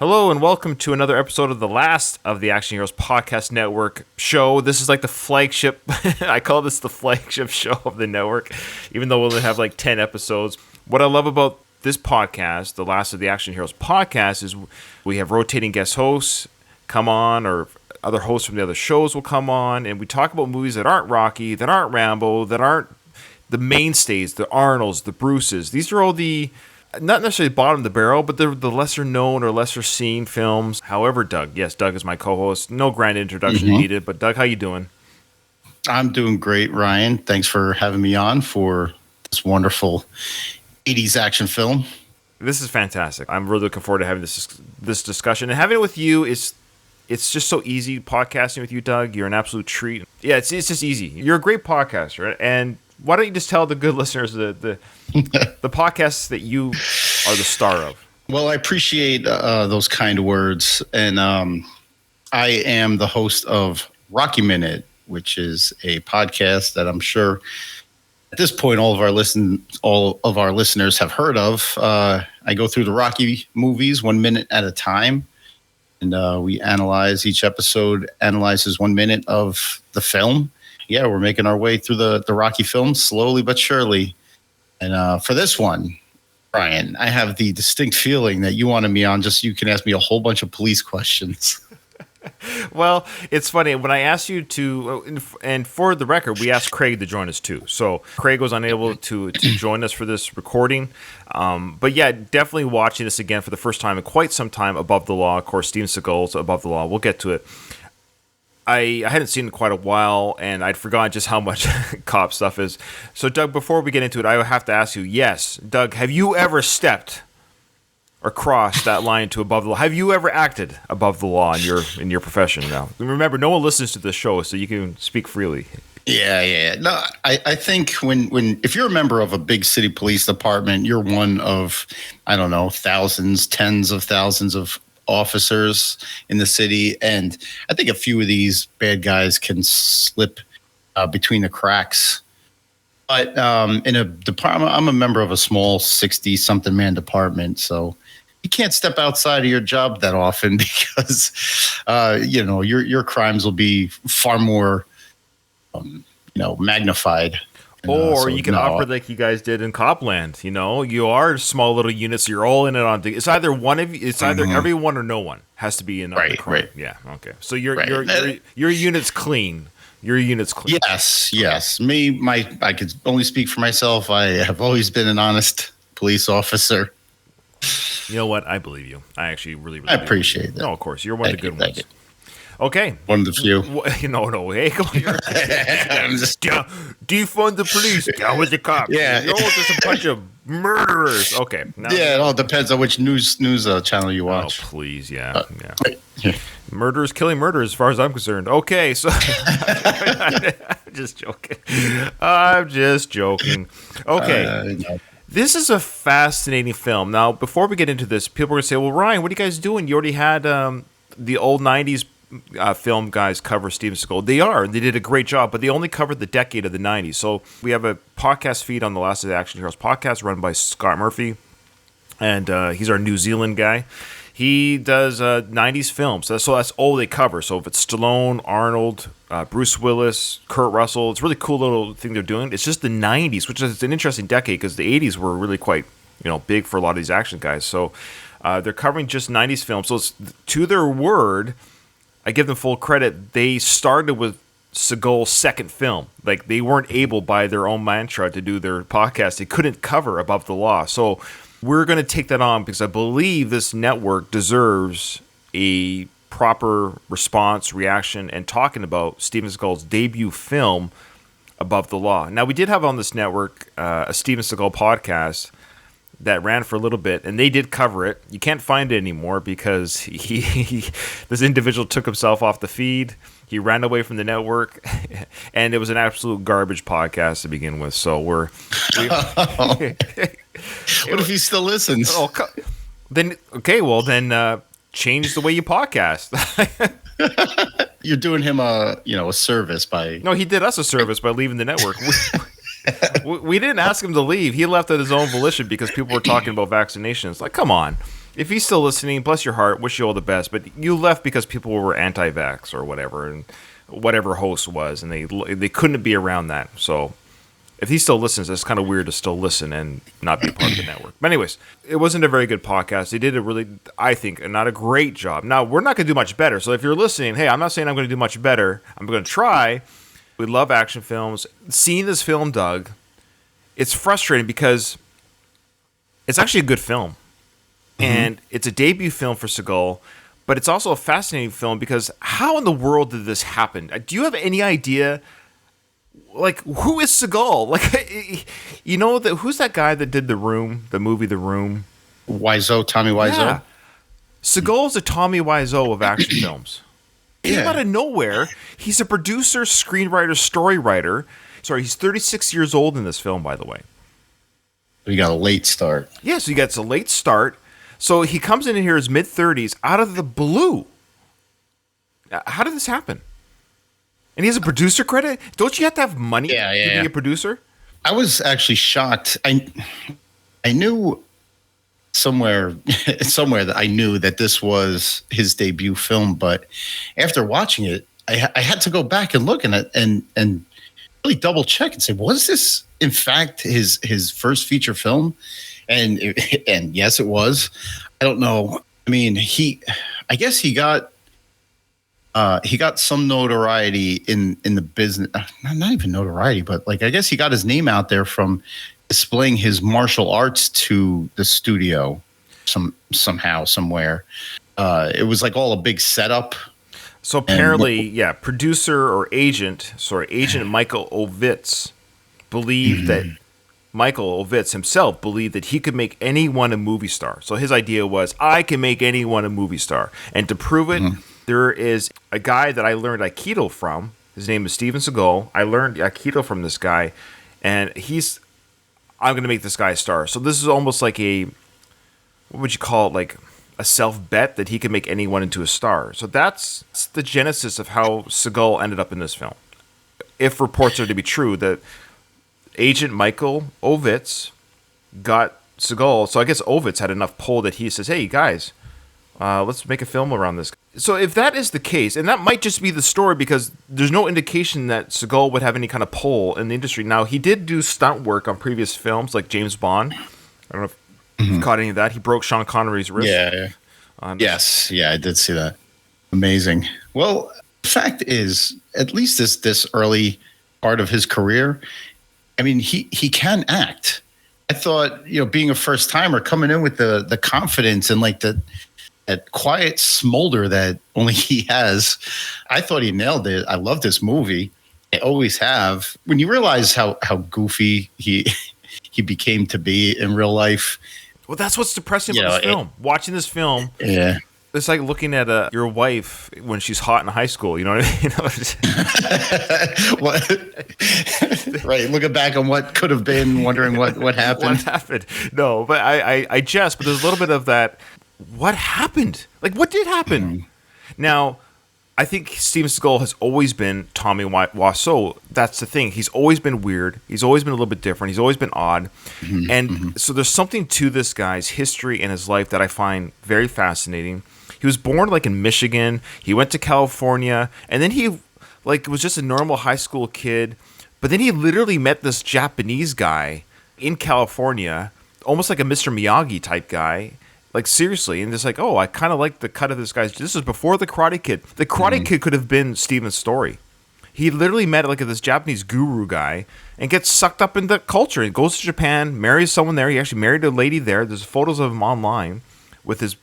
Hello and welcome to another episode of the last of the Action Heroes Podcast Network show. This is like the flagship, I call this the flagship show of the network, even though we'll only have like 10 episodes. What I love about this podcast, the last of the Action Heroes Podcast, is we have rotating guest hosts come on, or other hosts from the other shows will come on, and we talk about movies that aren't Rocky, that aren't Rambo, that aren't the mainstays, the Arnolds, the Bruces. These are all the not necessarily bottom of the barrel, but they're the lesser known or lesser seen films. However, Doug is my co-host. No grand introduction needed, but Doug, how you doing? I'm doing great, Ryan. Thanks for having me on for this wonderful 80s action film. This is fantastic. I'm really looking forward to having this discussion. And having it with you it's just so easy podcasting with you, Doug. You're an absolute treat. Yeah, it's just easy. You're a great podcaster, and why don't you just tell the good listeners the podcasts that you are the star of? Well, I appreciate those kind words. And I am the host of Rocky Minute, which is a podcast that I'm sure at this point all of our listeners have heard of. I go through the Rocky movies 1 minute at a time. And we analyze each episode, analyzes 1 minute of the film. Yeah, we're making our way through the Rocky films slowly but surely. And for this one, Brian, I have the distinct feeling that you wanted me on just so you can ask me a whole bunch of police questions. Well, it's funny. When I asked you to, and for the record, we asked Craig to join us too. So Craig was unable to join us for this recording. But yeah, definitely watching this again for the first time in quite some time. Above the Law, of course, Steven Seagal's Above the Law. We'll get to it. I hadn't seen it in quite a while, and I'd forgotten just how much cop stuff is. So, Doug, before we get into it, I have to ask you, yes, Doug, have you ever stepped or crossed that line to above the law? Have you ever acted above the law in your profession now? Remember, no one listens to this show, so you can speak freely. Yeah. No, I think when if you're a member of a big city police department, you're one of, I don't know, thousands, tens of thousands of officers in the city, and I think a few of these bad guys can slip between the cracks. But in a department, I'm a member of a small 60-something man department, so you can't step outside of your job that often because your crimes will be far more magnified. Or you can operate like you guys did in Copland. You are small little units. So you're all in it on. It's either one of you. It's either everyone or no one has to be in on the crime. Right. Yeah. Okay. So your unit's clean. Your unit's clean. Yes. I could only speak for myself. I have always been an honest police officer. You know what? I believe you. I actually really I appreciate that. No, of course. You're one of the good ones. Okay. One of the few. No. Hey, come on. Defund the police. Down with the cops. Yeah. You're all just a bunch of murderers. Okay. It all depends on which news channel you watch. Oh, please. Yeah. Murder is killing murder as far as I'm concerned. Okay. So I'm just joking. Okay. This is a fascinating film. Now, before we get into this, people are going to say, well, Ryan, what are you guys doing? You already had the old 90s film guys cover Steven Seagal. They did a great job, but they only covered the decade of the 90s. So we have a podcast feed on the Last of the Action Heroes podcast run by Scott Murphy, and he's our New Zealand guy. He does 90s films, so that's all they cover. So if it's Stallone, Arnold, Bruce Willis, Kurt Russell, it's a really cool little thing they're doing. It's just the 90s, which is an interesting decade because the 80s were really quite big for a lot of these action guys. So they're covering just 90s films. So it's, to their word, I give them full credit. They started with Seagal's second film. Like, they weren't able by their own mantra to do their podcast. They couldn't cover Above the Law. So we're going to take that on because I believe this network deserves a proper response, reaction, and talking about Steven Seagal's debut film, Above the Law. Now, we did have on this network a Steven Seagal podcast that ran for a little bit, and they did cover it. You can't find it anymore because this individual took himself off the feed. He ran away from the network, and it was an absolute garbage podcast to begin with. So what if he still listens? Then change the way you podcast. You're doing him a service by. No, he did us a service by leaving the network. We didn't ask him to leave. He left at his own volition because people were talking about vaccinations. Like, come on. if he's still listening, bless your heart, wish you all the best. But you left because people were anti-vax or whatever, and whatever host was, and they couldn't be around that. So if he still listens, it's kind of weird to still listen and not be part of the network. But anyways, it wasn't a very good podcast. They did a really, I think, not a great job. Now, we're not going to do much better. So if you're listening, hey, I'm not saying I'm going to do much better. I'm going to try. We love action films. Seeing this film, Doug, it's frustrating because it's actually a good film. And it's a debut film for Seagal, but it's also a fascinating film because how in the world did this happen? Do you have any idea? Like, who is Seagal? Like, you know, who's that guy that did The Room, the movie The Room? Wiseau, Tommy Wiseau. Yeah. Seagal's a Tommy Wiseau of action films. Came out of nowhere. He's a producer, screenwriter, story writer. Sorry, he's 36 years old in this film, by the way. He got a late start. Yeah, so he gets a late start. So he comes in here his mid-30s out of the blue. How did this happen? And he has a producer credit? Don't you have to have money to be a producer? I was actually shocked. I knew somewhere that I knew that this was his debut film, but after watching it, I had to go back and look at it and really double check and say, was this in fact his first feature film? And yes, it was. I don't know. I mean, I guess he got some notoriety in the business. Not even notoriety, but like I guess he got his name out there from displaying his martial arts to the studio somehow, somewhere. It was like all a big setup. So apparently, producer or agent Michael Ovitz believed that Michael Ovitz himself believed that he could make anyone a movie star. So his idea was, I can make anyone a movie star. And to prove it, there is a guy that I learned Aikido from. His name is Steven Seagal. I learned Aikido from this guy. And I'm going to make this guy a star. So this is almost like what would you call it? Like a self-bet that he can make anyone into a star. So that's the genesis of how Seagal ended up in this film. If reports are to be true, that Agent Michael Ovitz got Seagal. So I guess Ovitz had enough pull that he says, hey, guys, let's make a film around this. So if that is the case, and that might just be the story because there's no indication that Seagal would have any kind of pull in the industry. Now, he did do stunt work on previous films like James Bond. I don't know if you caught any of that. He broke Sean Connery's wrist. Yeah. Yes. Yeah, I did see that. Amazing. Well, the fact is, at least this early part of his career, I mean, he can act. I thought, being a first timer, coming in with the confidence and like that quiet smolder that only he has, I thought he nailed it. I love this movie. I always have. When you realize how goofy he became to be in real life. Well, that's what's depressing about this film. Watching this film. Yeah. It's like looking at your wife when she's hot in high school. You know what I mean? Right. Looking back on what could have been, wondering what happened. What happened? No, but I jest, but there's a little bit of that. What happened? Like, what did happen? Now, I think Steven Seagal has always been Tommy Wiseau. That's the thing. He's always been weird. He's always been a little bit different. He's always been odd. So there's something to this guy's history and his life that I find very fascinating. He was born like in Michigan. He went to California, and then he was just a normal high school kid. But then he literally met this Japanese guy in California, almost like a Mr. Miyagi type guy. Like, seriously. And it's like, oh, I kind of like the cut of this guy's. This is before The Karate Kid. The Karate Kid could have been Steven's story. He literally met like this Japanese guru guy and gets sucked up into culture. He goes to Japan, marries someone there. He actually married a lady there. There's photos of him online with his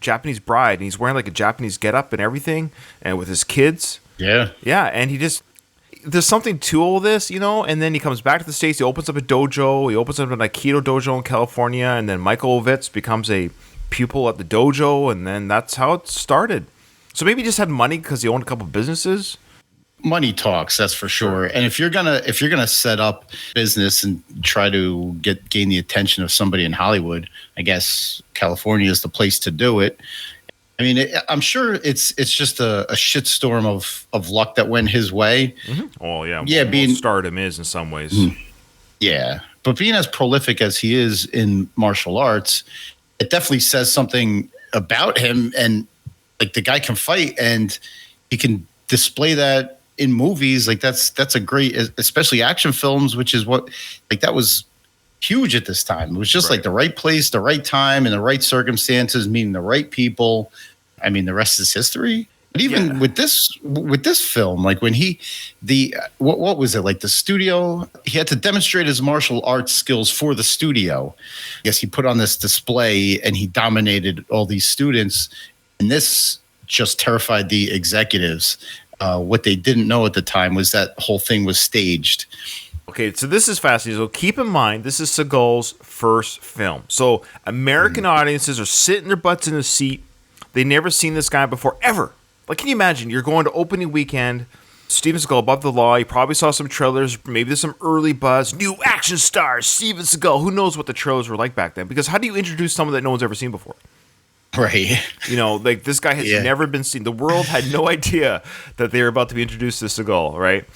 Japanese bride. And he's wearing like a Japanese getup and everything. And with his kids. Yeah. Yeah. And there's something to all this, and then he comes back to the States. He opens up a dojo. He opens up an Aikido dojo in California. And then Michael Ovitz becomes a pupil at the dojo, and then that's how it started. So maybe he just had money because he owned a couple businesses. Money talks, that's for sure. And if you're gonna set up business and try to gain the attention of somebody in Hollywood, I guess California is the place to do it. I mean, I'm sure it's just a shitstorm of luck that went his way. Oh yeah, yeah. Being stardom is in some ways. Yeah, but being as prolific as he is in martial arts, it definitely says something about him. And like the guy can fight, and he can display that in movies. Like that's a great, especially action films, which is what, like, that was huge at this time. It was just like the right place, the right time, and the right circumstances, meeting the right people. I mean, the rest is history. But even with this film, like when what was it, like the studio, he had to demonstrate his martial arts skills for the studio. Yes, he put on this display and he dominated all these students, and this just terrified the executives. What they didn't know at the time was that whole thing was staged. Okay, so this is fascinating. So keep in mind, this is Seagal's first film. So American audiences are sitting their butts in a seat. They never seen this guy before, ever. Like, can you imagine? You're going to opening weekend, Steven Seagal above the law. You probably saw some trailers. Maybe there's some early buzz. New action star, Steven Seagal. Who knows what the trailers were like back then? Because how do you introduce someone that no one's ever seen before? Right. You know, like this guy has never been seen. The world had no idea that they were about to be introduced to Seagal, right?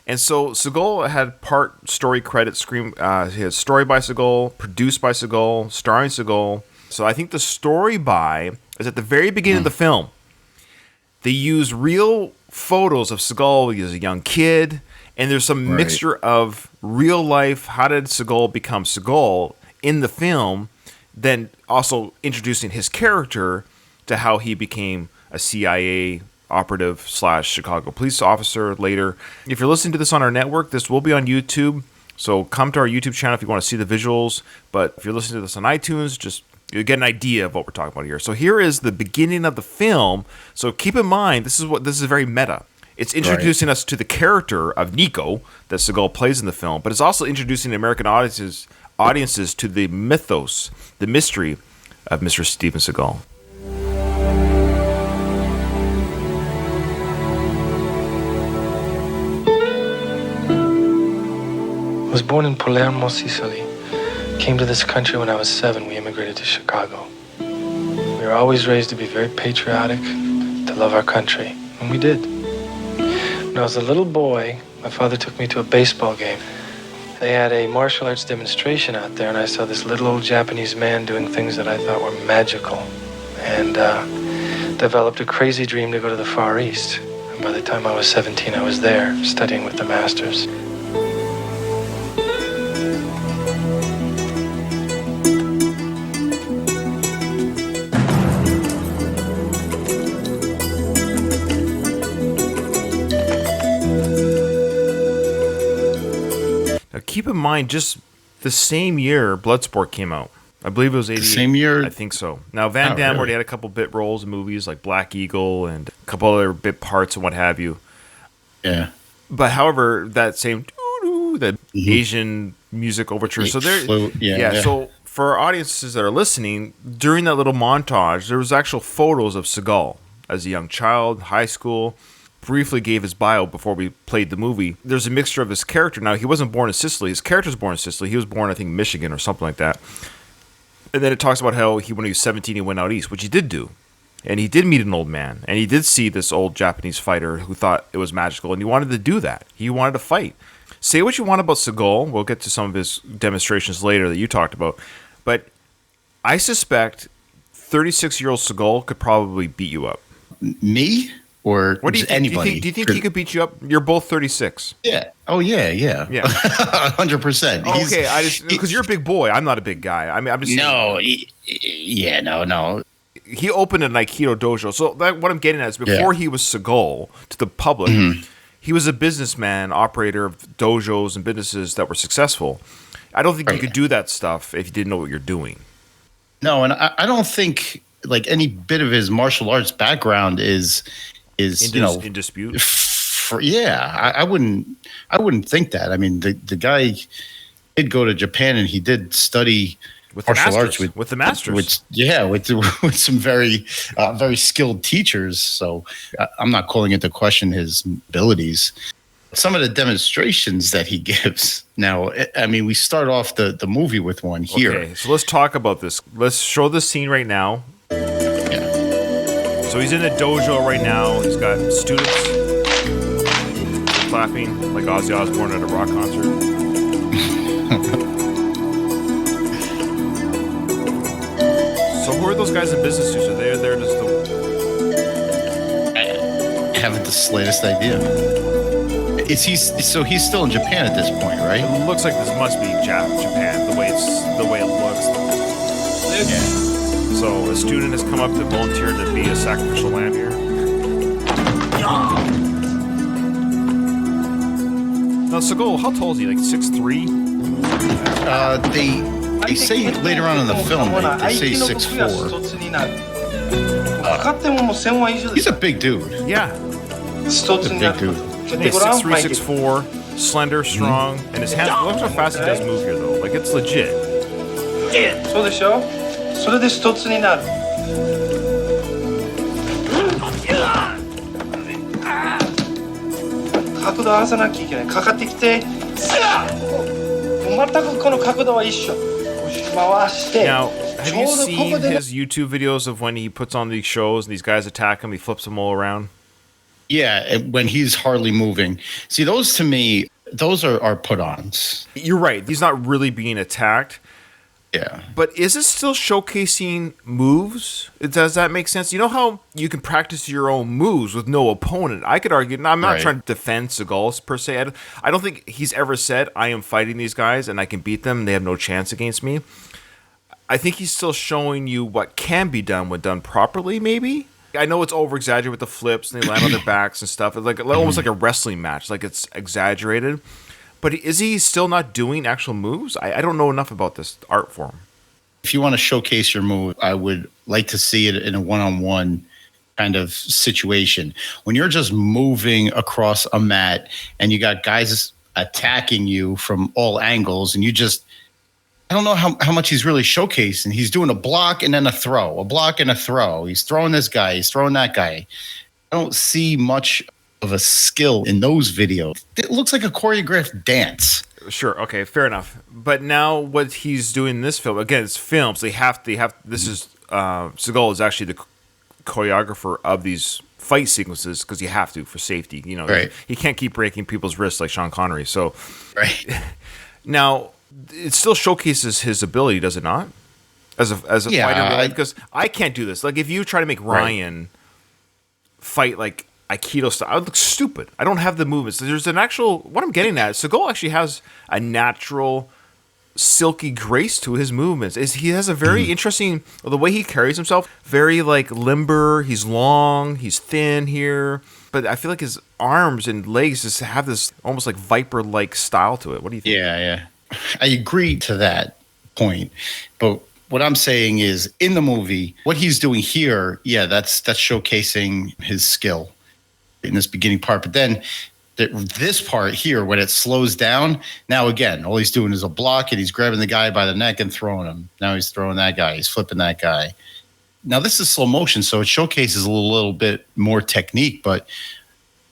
And so Seagal had part story credit, his story by Seagal, produced by Seagal, starring Seagal. So I think the story by is at the very beginning of the film. They use real photos of Seagal as a young kid, and there's some mixture of real life, how did Seagal become Seagal in the film, then also introducing his character to how he became a CIA operative / Chicago police officer later. If you're listening to this on our network, this will be on YouTube, so come to our YouTube channel if you want to see the visuals. But if you're listening to this on iTunes, just you get an idea of what we're talking about here. So here is the beginning of the film. So keep in mind, this is very meta. It's introducing us to the character of Nico that Seagal plays in the film, but it's also introducing American audiences to the mythos, the mystery of Mr. Steven Seagal. I was born in Palermo, Sicily. Came to this country when I was 7. We immigrated to Chicago. We were always raised to be very patriotic, to love our country, and we did. When I was a little boy, my father took me to a baseball game. They had a martial arts demonstration out there, and I saw this little old Japanese man doing things that I thought were magical, and developed a crazy dream to go to the Far East. And by the time I was 17, I was there, studying with the masters. Keep in mind, just the same year Bloodsport came out. I believe it was 88. The same year? I think so. Now, Van Damme already had a couple bit roles in movies like Black Eagle and a couple other bit parts and what have you. Yeah. But however, that same that Asian music overture. So there, so for our audiences that are listening, during that little montage, there was actual photos of Seagal as a young child, high school. Briefly gave his bio before we played the movie. There's a mixture of his character. Now, he wasn't born in Sicily. His character's born in Sicily. He was born, I think, Michigan or something like that. And then it talks about how when he was 17, he went out east, which he did do. And he did meet an old man. And he did see this old Japanese fighter who thought it was magical. And he wanted to do that. He wanted to fight. Say what you want about Seagal. We'll get to some of his demonstrations later that you talked about. But I suspect 36-year-old Seagal could probably beat you up. Me? Or what do you think? Anybody? Do you think he could beat you up? You're both 36. Yeah. Oh, yeah. 100%. Okay, because you're a big boy. I'm not a big guy. I mean, I'm just no. No. He opened an Aikido dojo. So what I'm getting at is before he was Seagal to the public, he was a businessman, operator of dojos and businesses that were successful. I don't think you could do that stuff if you didn't know what you're doing. No, and I don't think like any bit of his martial arts background is in dispute. I wouldn't think that. I mean, the guy did go to Japan and he did study with martial arts with the masters. With some very very skilled teachers. So I'm not calling into question his abilities. Some of the demonstrations that he gives. Now, I mean, we start off the movie with one here. Okay, so let's talk about this. Let's show the scene right now. So he's in a dojo right now. He's got students clapping like Ozzy Osbourne at a rock concert. those guys in business do? So they're just the. I haven't the slightest idea. Is he? So he's still in Japan at this point, right? It looks like this must be Japan. The way it looks. Yeah. So a student has come up to volunteer to be a sacrificial lamb here. Now, Seagal, how tall is he? Like 6'3"? They say later on in the film, they say 6'4". He's a big dude. Yeah. He's a big dude. He's 6'3", 6'4", slender, strong, and his hands. Look how fast he does move here, though. Like, it's legit. そうでしょそれで一つになる角度合わせなきゃいけないかかってきて全くこの角度は一緒回して Now, have you seen his YouTube videos of when he puts on these shows and these guys attack him, he flips them all around? Yeah, when he's hardly moving. See, those to me, those are put-ons. You're right. He's not really being attacked. Yeah. But is it still showcasing moves? Does that make sense? You know how you can practice your own moves with no opponent? I could argue, and I'm not trying to defend Seagal per se. I don't think he's ever said, I am fighting these guys and I can beat them and they have no chance against me. I think he's still showing you what can be done when done properly, maybe? I know it's over-exaggerated with the flips and they land on their backs and stuff. It's like almost like a wrestling match. Like it's exaggerated. But is he still not doing actual moves? I don't know enough about this art form. If you want to showcase your move, I would like to see it in a one-on-one kind of situation. When you're just moving across a mat and you got guys attacking you from all angles and you just, I don't know how much he's really showcasing. He's doing a block and then a throw, a block and a throw. He's throwing this guy, he's throwing that guy. I don't see much of a skill in those videos. It looks like a choreographed dance. Sure, okay, fair enough. But now what he's doing in this film, again, it's films. They have this is Seagal is actually the choreographer of these fight sequences because you have to for safety. You know, right. He can't keep breaking people's wrists like Sean Connery. So, right now it still showcases his ability, does it not? As a fighter, because I can't do this. Like if you try to make Ryan fight like Aikido style, I would look stupid. I don't have the movements. There's an actual, what I'm getting at, Seagal actually has a natural silky grace to his movements. He has a very interesting, the way he carries himself, very like limber, he's long, he's thin here, but I feel like his arms and legs just have this almost like viper-like style to it. What do you think? Yeah. I agree to that point, but what I'm saying is in the movie, what he's doing here, that's showcasing his skill in this beginning part. But then this part here, when it slows down, now again, all he's doing is a block and he's grabbing the guy by the neck and throwing him. Now he's throwing that guy. He's flipping that guy. Now this is slow motion, so it showcases a little bit more technique, but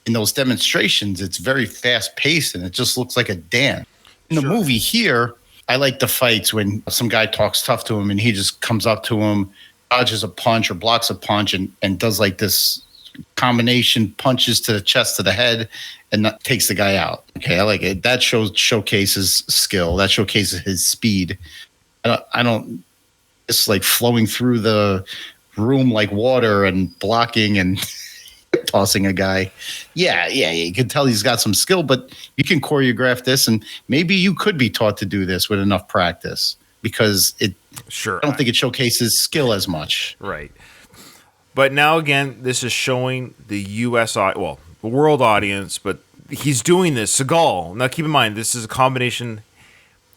in those demonstrations, it's very fast paced and it just looks like a dance. In the movie here, I like the fights when some guy talks tough to him and he just comes up to him, dodges a punch or blocks a punch and does like this combination punches to the chest, to the head, and takes the guy out. Okay, I like it. That showcases skill. That showcases his speed. I don't. It's like flowing through the room like water and blocking and tossing a guy. Yeah. You can tell he's got some skill, but you can choreograph this, and maybe you could be taught to do this with enough practice because it. Sure. I don't think it showcases skill as much. Right. But now again, this is showing the U.S. the world audience, but he's doing this. Seagal. Now keep in mind, this is a combination.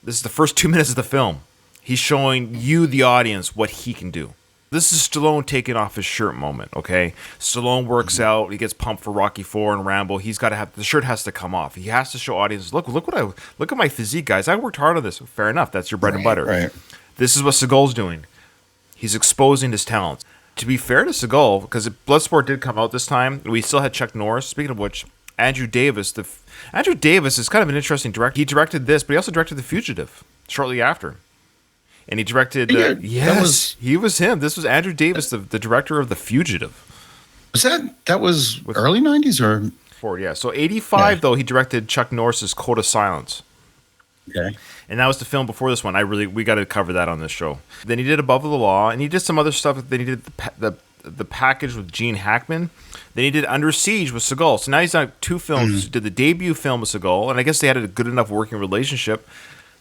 This is the first 2 minutes of the film. He's showing you, the audience, what he can do. This is Stallone taking off his shirt moment, okay? Stallone works out. He gets pumped for Rocky IV and Rambo. He's got to have, the shirt has to come off. He has to show audiences, look at my physique, guys. I worked hard on this. Fair enough. That's your bread and butter. Right. This is what Seagal's doing. He's exposing his talents. To be fair to Seagal, because Bloodsport did come out this time, we still had Chuck Norris. Speaking of which, Andrew Davis. Andrew Davis is kind of an interesting director. He directed this, but he also directed The Fugitive shortly after. And he directed... he was him. This was Andrew Davis, the director of The Fugitive. That was early 90s or... Forward, yeah. So 85, though, he directed Chuck Norris's Code of Silence. Okay. And that was the film before this one. We got to cover that on this show. Then he did Above the Law, and he did some other stuff. Then he did the Package with Gene Hackman. Then he did Under Siege with Seagal. So now he's done 2 films. He did the debut film with Seagal, and I guess they had a good enough working relationship.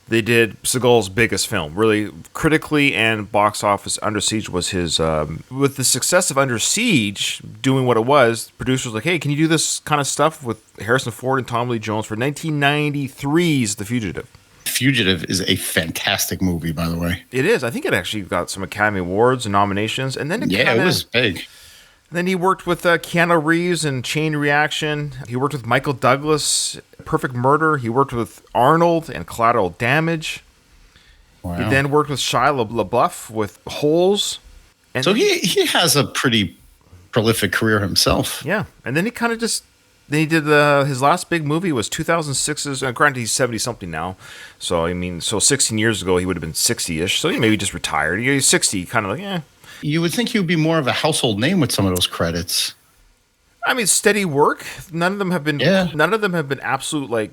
They did Seagal's biggest film, really critically and box office. Under Siege was his. With the success of Under Siege doing what it was, producers were like, hey, can you do this kind of stuff with Harrison Ford and Tommy Lee Jones for 1993's The Fugitive? Fugitive is a fantastic movie, by the way. It is. I think it actually got some Academy Awards and nominations, and then it was big. Then he worked with Keanu Reeves in Chain Reaction. He worked with Michael Douglas, Perfect Murder. He worked with Arnold and Collateral Damage. Wow. He then worked with Shia LaBeouf with Holes. And so he has a pretty prolific career himself. Yeah, and then he kind of just. Then he did his last big movie was 2006's. Granted, he's 70-something now. So, 16 years ago, he would have been 60-ish. So he maybe just retired. He's 60, kind of like, eh. You would think he would be more of a household name with some of those credits. I mean, steady work. None of them have been. Yeah. None of them have been absolute like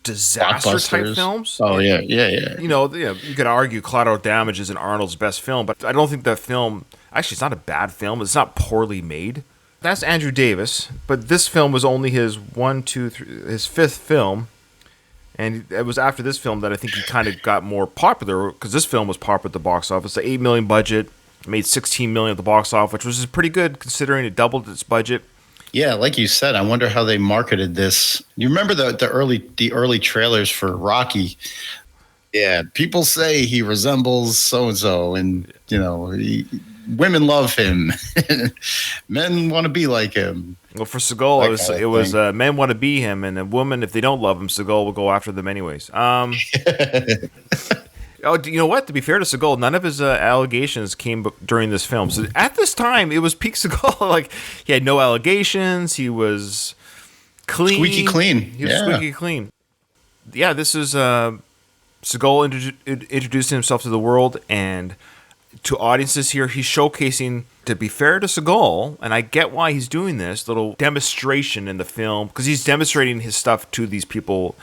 disaster type films. Oh yeah. You could argue Collateral Damage isn't Arnold's best film, but I don't think that film. Actually, it's not a bad film. It's not poorly made. That's Andrew Davis, but this film was only his his 5th film, and it was after this film that I think he kind of got more popular because this film was popular at the box office. The $8 million budget. Made $16 million at the box office, which is pretty good considering it doubled its budget. Yeah, like you said, I wonder how they marketed this. You remember the early trailers for Rocky? Yeah, people say he resembles so and so, and women love him. Men want to be like him. Well, for Seagal, it was men want to be him, and a woman, if they don't love him, Seagal will go after them anyways. Oh, you know what? To be fair to Seagal, none of his allegations came during this film. So at this time, it was peak Seagal. Like, he had no allegations. He was clean. Squeaky clean. He was squeaky clean. Yeah, this is Seagal introducing himself to the world and to audiences here. He's showcasing, to be fair to Seagal, and I get why he's doing this little demonstration in the film, because he's demonstrating his stuff to these people,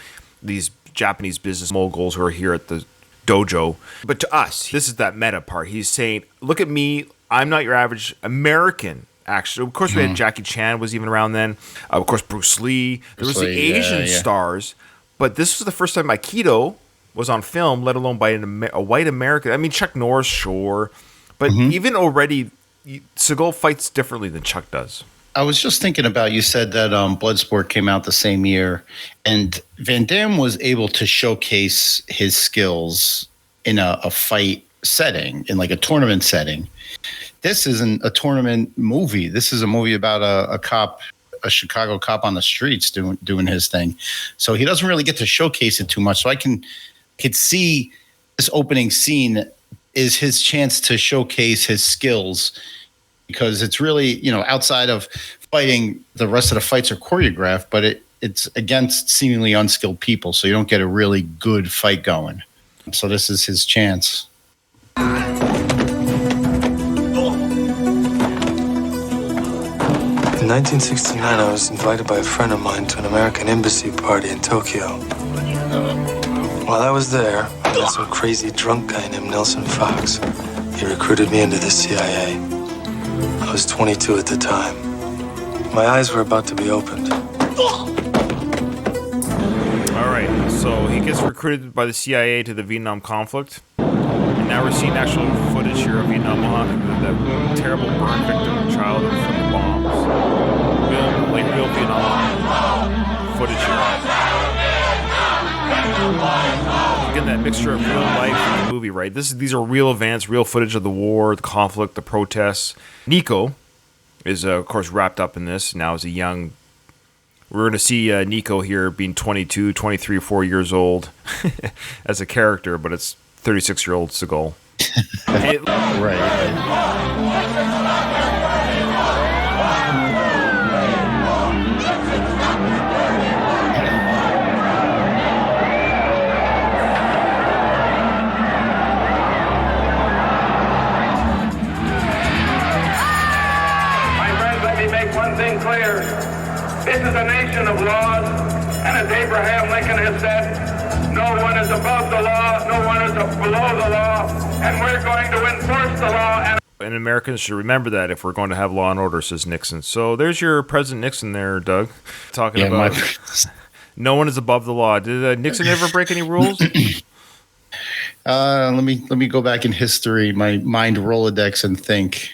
these Japanese business moguls who are here at the dojo. But to us, this is that meta part. He's saying, look at me, I'm not your average American action. Of course, we had Jackie Chan was even around then. Of course, Bruce Lee. There was the Asian stars. But this was the first time Aikido was on film, let alone by a white American. I mean, Chuck Norris, sure. But even already, Seagal fights differently than Chuck does. I was just thinking about, you said that Bloodsport came out the same year, and Van Damme was able to showcase his skills in a fight setting, in like a tournament setting. This isn't a tournament movie. This is a movie about a cop, a Chicago cop on the streets doing his thing. So he doesn't really get to showcase it too much. So I could see this opening scene is his chance to showcase his skills, because it's really, outside of fighting, the rest of the fights are choreographed, but it's against seemingly unskilled people, so you don't get a really good fight going. So this is his chance. In 1969, I was invited by a friend of mine to an American embassy party in Tokyo. While I was there, I met some crazy drunk guy named Nelson Fox. He recruited me into the CIA. I was 22 at the time. My eyes were about to be opened. All right, so he gets recruited by the CIA to the Vietnam conflict. And now we're seeing actual footage here of Vietnam, that terrible burn victim childhood from the bombs. Real Vietnam footage here. Again, that mixture of real life and the movie, right? These are real events, real footage of the war, the conflict, the protests. Nico is, of course, wrapped up in this. Now as a young... We're going to see Nico here being 22, 23 or 4 years old as a character, but it's 36-year-old Seagal. Right. This is a nation of laws, and as Abraham Lincoln has said, No one is above the law, no one is below the law, and we're going to enforce the law. And Americans should remember that if we're going to have law and order, says Nixon. So there's your President Nixon there, Doug, talking about no one is above the law. Did Nixon ever break any rules? Let me go back in history, my mind Rolodex, and think.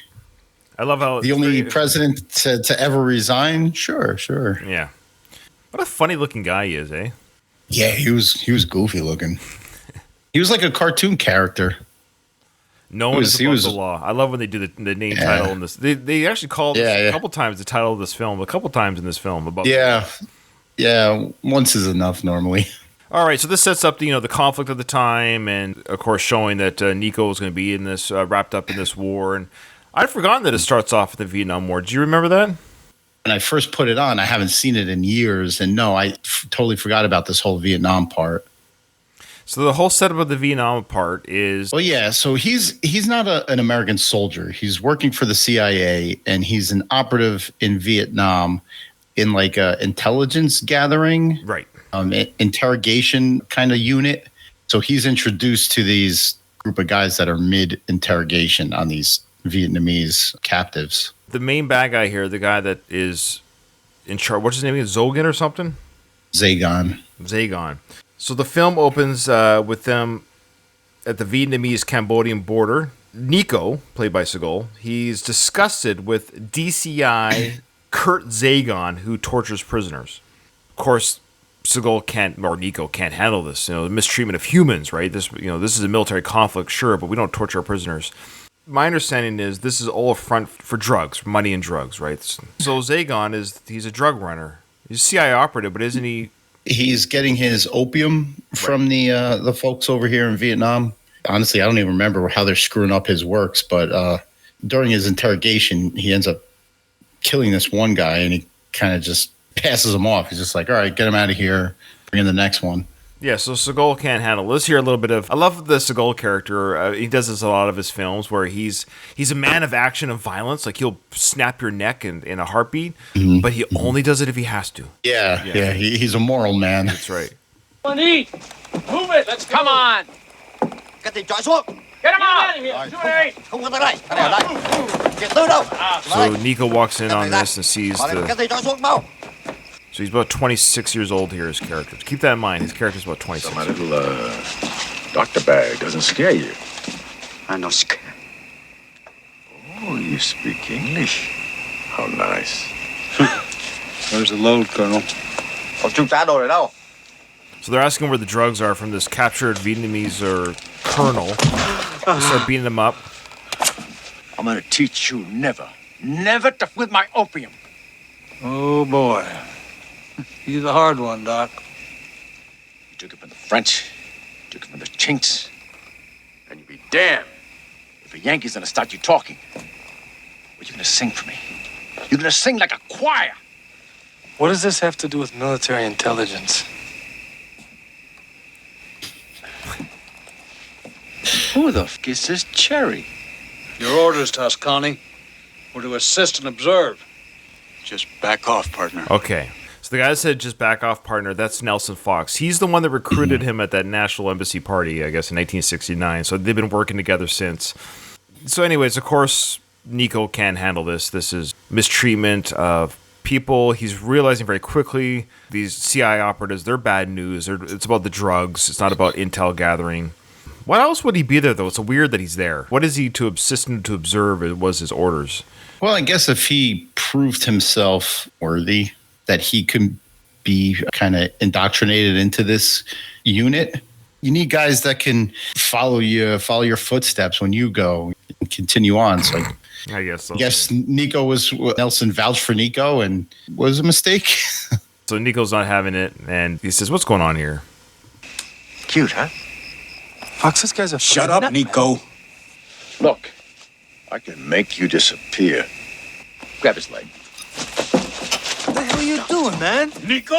I love how the only president to ever resign. Sure. Yeah. What a funny looking guy he is, eh? Yeah, he was goofy looking. He was like a cartoon character. No one is above the law. I love when they do the name title in this. They actually called a couple times the title of this film. A couple times in this film about. Yeah. Once is enough normally. All right, so this sets up the conflict of the time, and of course showing that Nico is going to be in this wrapped up in this war. And I'd forgotten that it starts off with the Vietnam War. Do you remember that? When I first put it on, I haven't seen it in years, and no, I totally forgot about this whole Vietnam part. So the whole setup of the Vietnam part is... Well, yeah, so he's not an American soldier. He's working for the CIA, and he's an operative in Vietnam in like a intelligence gathering, right? Interrogation kind of unit. So he's introduced to these group of guys that are mid-interrogation on these Vietnamese captives. The main bad guy here, the guy that is in charge, what's his name? Zogan or something? Zagon. So the film opens with them at the Vietnamese-Cambodian border. Nico, played by Seagal, he's disgusted with DCI Kurt Zagon, who tortures prisoners. Of course, Nico can't handle this. The mistreatment of humans, right? This is a military conflict, sure, but we don't torture our prisoners. My understanding is this is all a front for drugs, money and drugs, right? So Zagon he's a drug runner. He's a CIA operative, but isn't he? He's getting his opium from the folks over here in Vietnam. Honestly, I don't even remember how they're screwing up his works, but during his interrogation, he ends up killing this one guy, and he kind of just passes him off. He's just like, all right, get him out of here, bring in the next one. Yeah, so Seagal can't handle. Let's hear a little bit of... I love the Seagal character. He does this a lot of his films where he's a man of action and violence. Like, he'll snap your neck in a heartbeat, but he only does it if he has to. Yeah. He's a moral man. That's right. Come on, eat. Move it. Let's go. Come on. Get him out of here. So Nico walks in on this and sees the... So he's about 26 years old here, his character. Keep that in mind. His character's about 26. So my little doctor bag doesn't scare you. I'm not scared. Oh, you speak English. How nice. Where's the load, Colonel? So they're asking where the drugs are from this captured Vietnamese colonel. They start beating him up. I'm going to teach you never to with my opium. Oh, boy. He's a hard one, Doc. You took it from the French, you took it from the Chinks, and you'd be damned if a Yankee's gonna start you talking. But you're gonna sing for me. You're gonna sing like a choir. What does this have to do with military intelligence? Who the f*** is this Cherry? Your orders, Toscani, were to assist and observe. Just back off, partner. Okay. So the guy that said just back off, partner, that's Nelson Fox. He's the one that recruited him at that National Embassy party, I guess, in 1969. So they've been working together since. So anyways, of course, Nico can't handle this. This is mistreatment of people. He's realizing very quickly these CIA operatives, they're bad news. It's about the drugs. It's not about intel gathering. Why else would he be there, though? It's weird that he's there. What is he to assist to observe? It was his orders. Well, I guess if he proved himself worthy, that he could be kind of indoctrinated into this unit. You need guys that can follow your footsteps when you go and continue on. So I guess so. I guess Nelson vouched for Nico and was a mistake. So Nico's not having it, and he says, "What's going on here?" Cute, huh? Fox, this guy's a... Shut up, Nico. Look, I can make you disappear. Grab his leg. What the hell are you doing, man? Nico!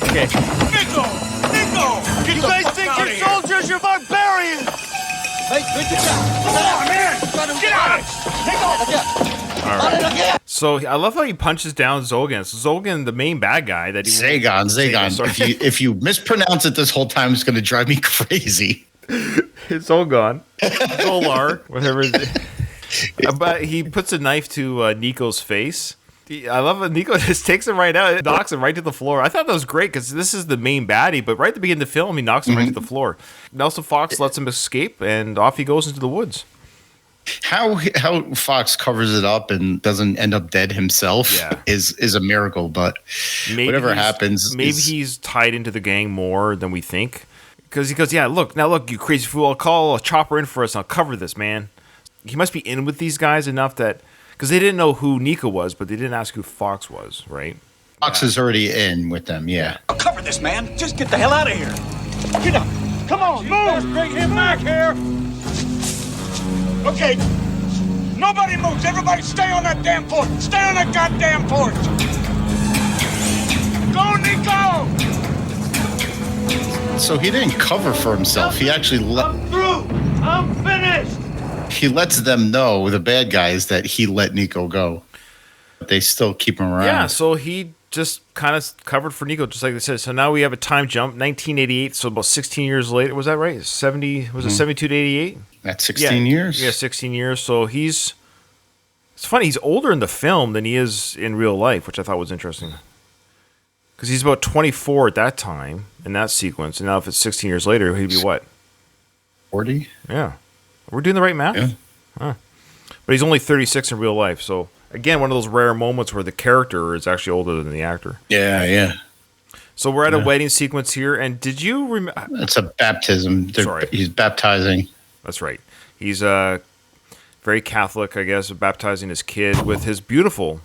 Okay. Nico! You guys think you're soldiers? You're barbarians! Hey, good job. Come on, man! Get out! Take off! All right. So I love how he punches down Zogan. So Zogan, the main bad guy that he Zagon. Sorry. If you mispronounce it this whole time, it's going to drive me crazy. It's Zogan, Zolar, whatever. But he puts a knife to Nico's face. I love it. Nico just takes him right out, knocks him right to the floor. I thought that was great because this is the main baddie, but right at the beginning of the film, he knocks him right to the floor. Nelson Fox lets him escape, and off he goes into the woods. How Fox covers it up and doesn't end up dead himself is a miracle. But whatever happens, maybe he's tied into the gang more than we think. Because he goes, look, you crazy fool! I'll call a chopper in for us. And I'll cover this, man. He must be in with these guys enough that because they didn't know who Nico was, but they didn't ask who Fox was, right? Fox is already in with them. Yeah. I'll cover this, man. Just get the hell out of here. Get up. Come on, move. Bring him back here. Okay. Nobody moves. Everybody stay on that damn porch. Stay on that goddamn porch. Go, Nico. So he didn't cover for himself. He actually I'm through. I'm finished. He lets them know, the bad guys, that he let Nico go. But they still keep him around. Yeah, so he just kind of covered for Nico, just like they said. So now we have a time jump, 1988, so about 16 years later. Was that right? Was it 72 to 88? That's 16 years? Yeah, 16 years. So it's funny, he's older in the film than he is in real life, which I thought was interesting. Because he's about 24 at that time in that sequence. And now if it's 16 years later, he'd be what? 40? Yeah. We're doing the right math? Yeah. Huh. But he's only 36 in real life. So, again, one of those rare moments where the character is actually older than the actor. Yeah. So we're at a wedding sequence here. And did you remember? It's a baptism. Sorry. He's baptizing. That's right. He's very Catholic, I guess, baptizing his kid with his beautiful...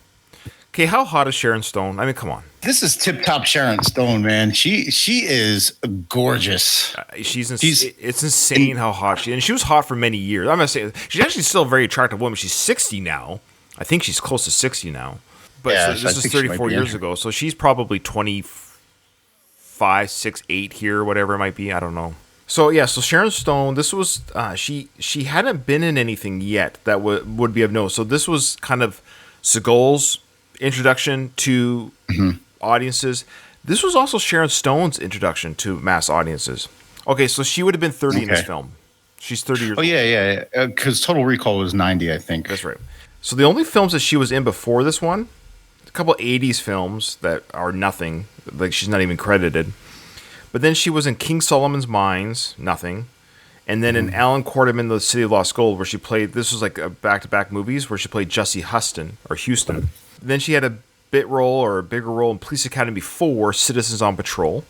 Okay, how hot is Sharon Stone? I mean, come on. This is tip-top Sharon Stone, man. She is gorgeous. It's insane how hot she is. And she was hot for many years. I'm going to say, she's actually still a very attractive woman. She's 60 now. I think she's close to 60 now. But Yeah, this is 34 years ago. So she's probably 25, 6, 8 here, whatever it might be. I don't know. So, yeah, so Sharon Stone, this was, she hadn't been in anything yet that would be of note. So this was kind of Seagal's introduction to audiences. This was also Sharon Stone's introduction to mass audiences. Okay, so she would have been 30 in this film. She's 30 years old. Oh, yeah. Because Total Recall was 90, I think. That's right. So the only films that she was in before this one, a couple 80s films that are nothing. Like, she's not even credited. But then she was in King Solomon's Mines, nothing. And then in Alan Quarterman, The City of Lost Gold, where she played, this was like a back-to-back movies, where she played Jessie Houston. Then she had a bit role or a bigger role in Police Academy 4, Citizens on Patrol.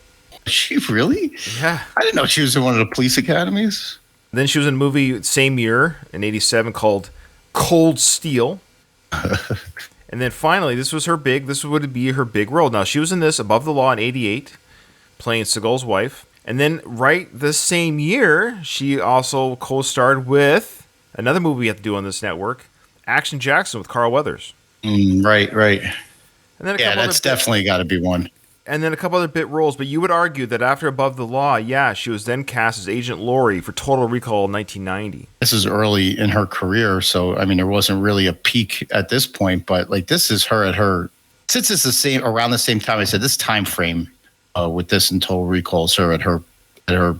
She really? Yeah. I didn't know she was in one of the police academies. Then she was in a movie same year, in 87, called Cold Steel. And then finally, this would be her big role. Now, she was in this, Above the Law, in 88, playing Seagal's wife. And then right the same year, she also co-starred with another movie we have to do on this network, Action Jackson with Carl Weathers. Right. And then That's definitely got to be one. And then a couple other bit roles, but you would argue that after Above the Law, she was then cast as Agent Laurie for Total Recall in 1990. This is early in her career, so I mean, there wasn't really a peak at this point, but like this is her at her. Since it's around the same time, I said this time frame with this and Total Recall is her at her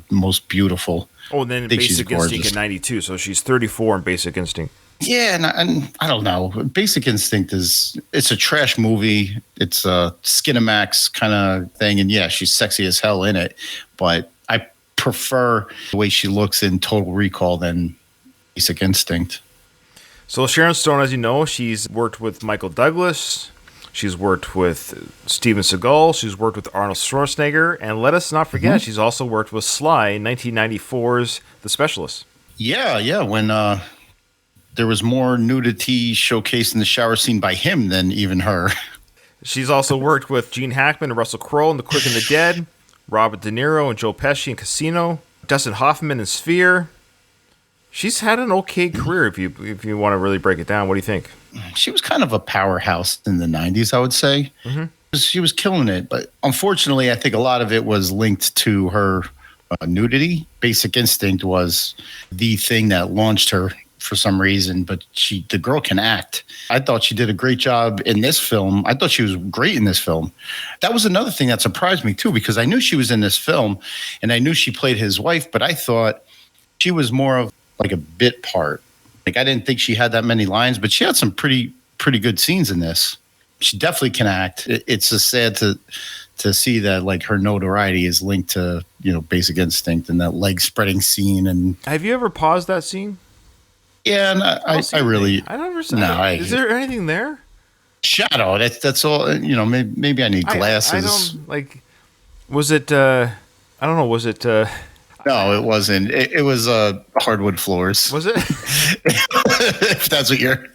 most beautiful. Oh, and then in Basic Instinct in 92, so she's 34 in Basic Instinct. Yeah, and I don't know. Basic Instinct it's a trash movie. It's a Skinamax kind of thing. And yeah, she's sexy as hell in it. But I prefer the way she looks in Total Recall than Basic Instinct. So Sharon Stone, as you know, she's worked with Michael Douglas. She's worked with Steven Seagal. She's worked with Arnold Schwarzenegger. And let us not forget, she's also worked with Sly in 1994's The Specialist. Yeah. When there was more nudity showcased in the shower scene by him than even her. She's also worked with Gene Hackman and Russell Crowe in The Quick and the Dead, Robert De Niro and Joe Pesci in Casino, Dustin Hoffman in Sphere. She's had an okay career if you want to really break it down. What do you think? She was kind of a powerhouse in the 90s, I would say. She was killing it. But unfortunately, I think a lot of it was linked to her nudity. Basic Instinct was the thing that launched her for some reason, but the girl can act. I thought she did a great job in this film. I thought she was great in this film. That was another thing that surprised me too, because I knew she was in this film and I knew she played his wife, but I thought she was more of like a bit part. Like I didn't think she had that many lines, but she had some pretty good scenes in this. She definitely can act. It's just sad to see that like her notoriety is linked to, Basic Instinct and that leg spreading scene. And have you ever paused that scene? Yeah, and I really I don't no. Is there anything there? Shadow. That's all. Maybe I need glasses. I don't like. Was it? I don't know. Was it? No, it wasn't. It was hardwood floors. Was it? If that's what you're.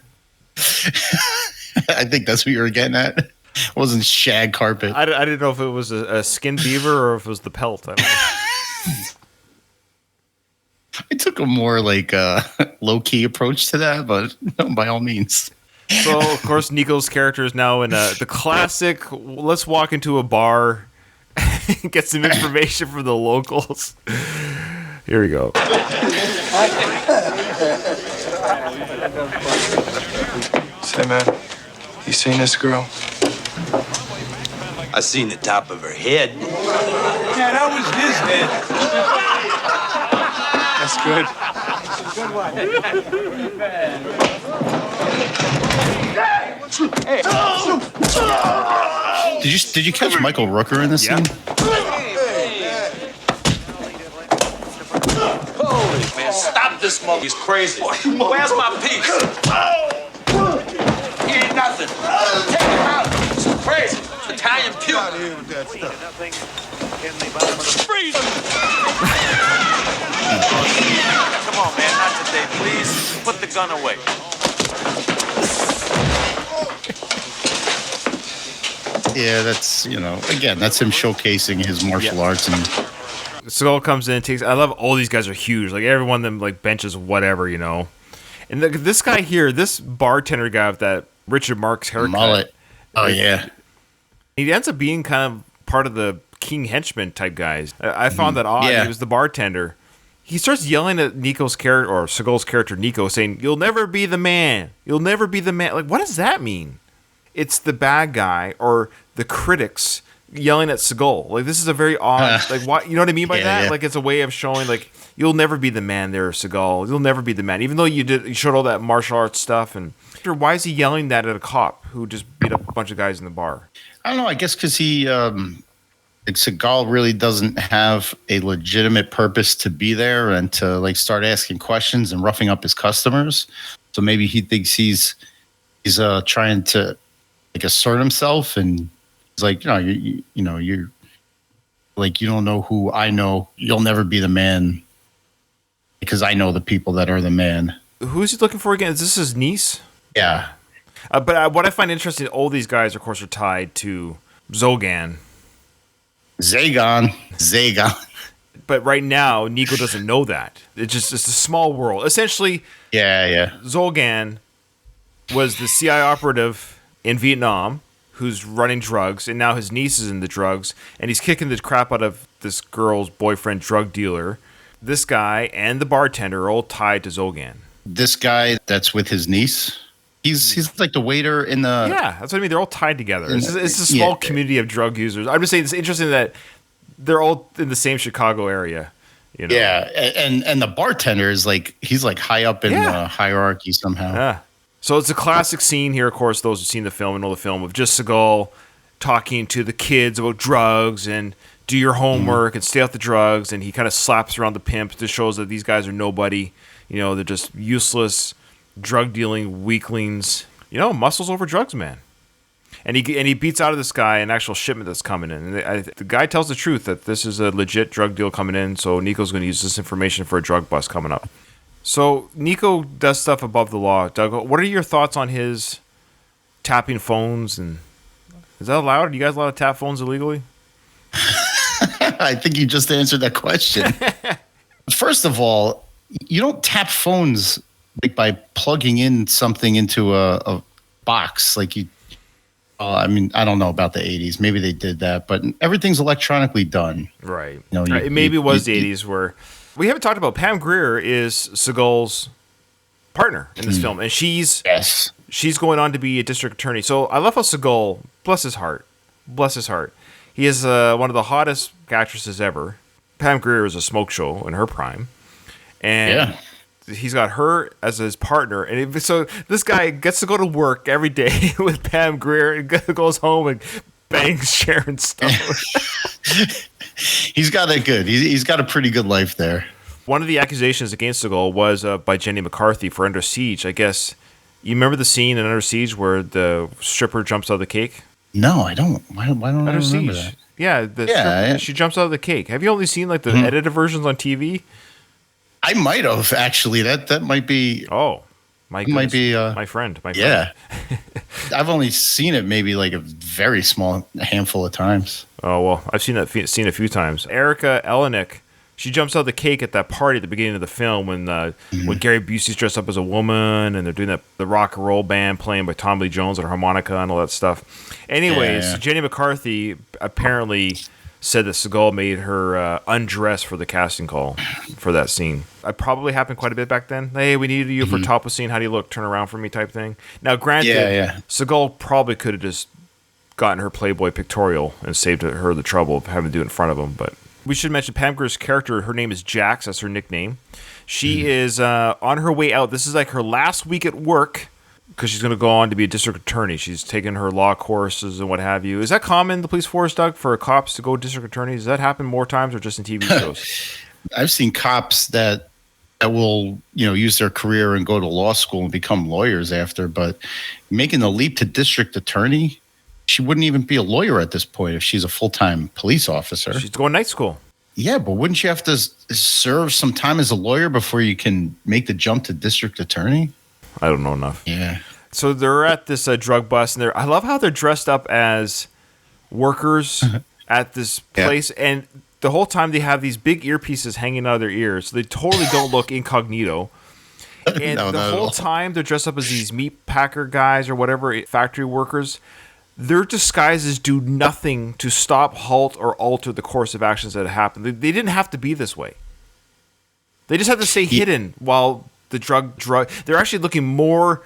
I think that's what you were getting at. It wasn't shag carpet. I didn't know if it was a skin beaver or if it was the pelt. I don't know. I took a more like low-key approach to that, but no, by all means. So, of course, Nico's character is now in the classic, let's walk into a bar and get some information from the locals. Here we go. Say, man, you seen this girl? I seen the top of her head. Yeah, that was his head. That's good. Did you catch Michael Rooker in this scene? Holy man, stop this monkey. He's crazy. Where's my piece? He ain't nothing. Take him out. It's crazy. Italian puke. Freeze him. Come on, man. Not today, please. Put the gun away. Yeah, that's, again, that's him showcasing his martial arts. And Seagal comes in and takes. I love all these guys are huge. Like every one of them, like benches whatever, And this guy here, this bartender guy with that Richard Marx haircut, mullet. Oh yeah, he ends up being kind of part of the King henchman type guys. I found that odd. Yeah. He was the bartender. He starts yelling at Nico's character or Seagal's character Nico, saying, "You'll never be the man. You'll never be the man." Like, what does that mean? It's the bad guy or the critics yelling at Seagal. Like, this is a very odd, like, what, you know what I mean by that? Yeah. Like, it's a way of showing, like, you'll never be the man there, Seagal. You'll never be the man. Even though you showed all that martial arts stuff. And why is he yelling that at a cop who just beat up a bunch of guys in the bar? I don't know. I guess because he, Seagal really doesn't have a legitimate purpose to be there and to, like, start asking questions and roughing up his customers. So maybe he thinks he's trying to, like, assert himself, and he's like, you're like, you don't know who I know. You'll never be the man because I know the people that are the man. Who's he looking for again? Is this his niece? Yeah. But what I find interesting, all these guys, of course, are tied to Zogan. Zagon. But right now, Nico doesn't know that. It's a small world. Essentially, Yeah. Zogan was the CI operative in Vietnam who's running drugs, and now his niece is in the drugs, and he's kicking the crap out of this girl's boyfriend, drug dealer. This guy and the bartender are all tied to Zogan. This guy that's with his niece, he's like the waiter in the... Yeah, that's what I mean. They're all tied together. It's a small community of drug users. I'm just saying it's interesting that they're all in the same Chicago area. Yeah, and the bartender is like, he's like high up in the hierarchy somehow. Yeah. So it's a classic scene here, of course, those who've seen the film and know the film, of just Seagal talking to the kids about drugs and do your homework and stay off the drugs, and he kind of slaps around the pimp to shows that these guys are nobody. They're just useless, drug-dealing weaklings. Muscles over drugs, man. And he beats out of this guy an actual shipment that's coming in. And the guy tells the truth that this is a legit drug deal coming in, so Nico's going to use this information for a drug bust coming up. So Nico does stuff above the law. Doug, what are your thoughts on his tapping phones? And is that allowed? Are you guys allowed to tap phones illegally? I think you just answered that question. First of all, you don't tap phones like by plugging in something into a box. Like you, I don't know about the 80s. Maybe they did that, but everything's electronically done. Right. Right. Maybe it was the 80s where... We haven't talked about Pam Grier is Seagal's partner in this film, and she's going on to be a district attorney. So I love how Seagal, bless his heart, he is one of the hottest actresses ever. Pam Grier is a smoke show in her prime, and he's got her as his partner. And so this guy gets to go to work every day with Pam Grier and goes home and bangs Sharon Stone. He's got it good. He's got a pretty good life there. One of the accusations against Seagal was by Jenny McCarthy for Under Siege. I guess you remember the scene in Under Siege where the stripper jumps out of the cake? No, I don't. Why don't I remember Siege. that? Yeah, she jumps out of the cake. Have you only seen like the edited versions on TV? I might have actually. That might be. Oh, my goodness. Might be my friend. Yeah, I've only seen it maybe like a very small handful of times. Oh well, I've seen it a few times. Erica Elenick. She jumps out of the cake at that party at the beginning of the film when Gary Busey's dressed up as a woman and they're doing the rock and roll band playing by Tom Lee Jones and harmonica and all that stuff. Anyways, Jenny McCarthy apparently said that Seagal made her undress for the casting call for that scene. It probably happened quite a bit back then. Hey, we needed you for a topless scene. How do you look? Turn around for me type thing. Now, granted, Seagal probably could have just gotten her Playboy pictorial and saved her the trouble of having to do it in front of him, but... We should mention Pam Grier's character. Her name is Jax. That's her nickname. She is on her way out. This is like her last week at work because she's going to go on to be a district attorney. She's taken her law courses and what have you. Is that common in the police force, Doug, for cops to go district attorneys? Does that happen more times or just in TV shows? I've seen cops that will, use their career and go to law school and become lawyers after, but making the leap to district attorney, she wouldn't even be a lawyer at this point if she's a full-time police officer. She's going to night school. Yeah, but wouldn't you have to serve some time as a lawyer before you can make the jump to district attorney? I don't know enough. Yeah. So they're at this drug bust, and I love how they're dressed up as workers at this place, and the whole time they have these big earpieces hanging out of their ears, so they totally don't look incognito. And the whole time they're dressed up as these meat packer guys or whatever, factory workers. Their disguises do nothing to stop, halt, or alter the course of actions that happen. They didn't have to be this way. They just had to stay hidden while the drug. They're actually looking more.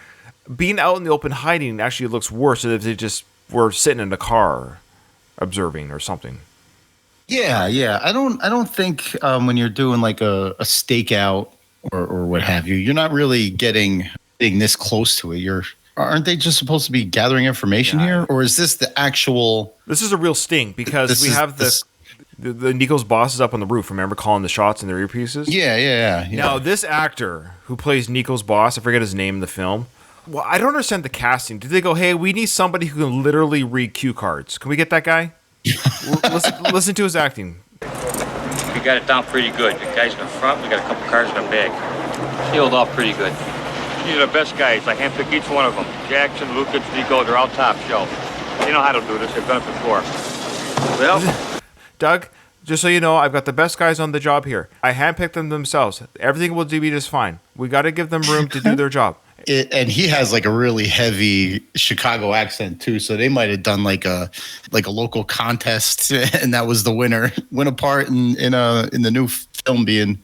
Being out in the open hiding actually looks worse than if they just were sitting in a car, observing or something. Yeah. I don't think when you're doing like a stakeout or what have you, you're not really getting this close to it. Aren't they just supposed to be gathering information here? Or is this the actual... This is a real sting because we have the Nico's boss is up on the roof. Remember calling the shots in their earpieces? Yeah. Now, this actor who plays Nico's boss, I forget his name in the film. Well, I don't understand the casting. Did they go, hey, we need somebody who can literally read cue cards. Can we get that guy? listen to his acting. We got it down pretty good. The guys in the front, we got a couple cards in the back. Sealed off pretty good. These are the best guys. I handpick each one of them. Jackson, Lucas, Nico, they're all top shelf. They know how to do this. They've done it before. Well, Doug, just so you know, I've got the best guys on the job here. I handpicked them themselves. Everything will be just fine. We got to give them room to do their job. And he has like a really heavy Chicago accent too, so they might have done like a local contest, and that was the winner. Win a part in the new film being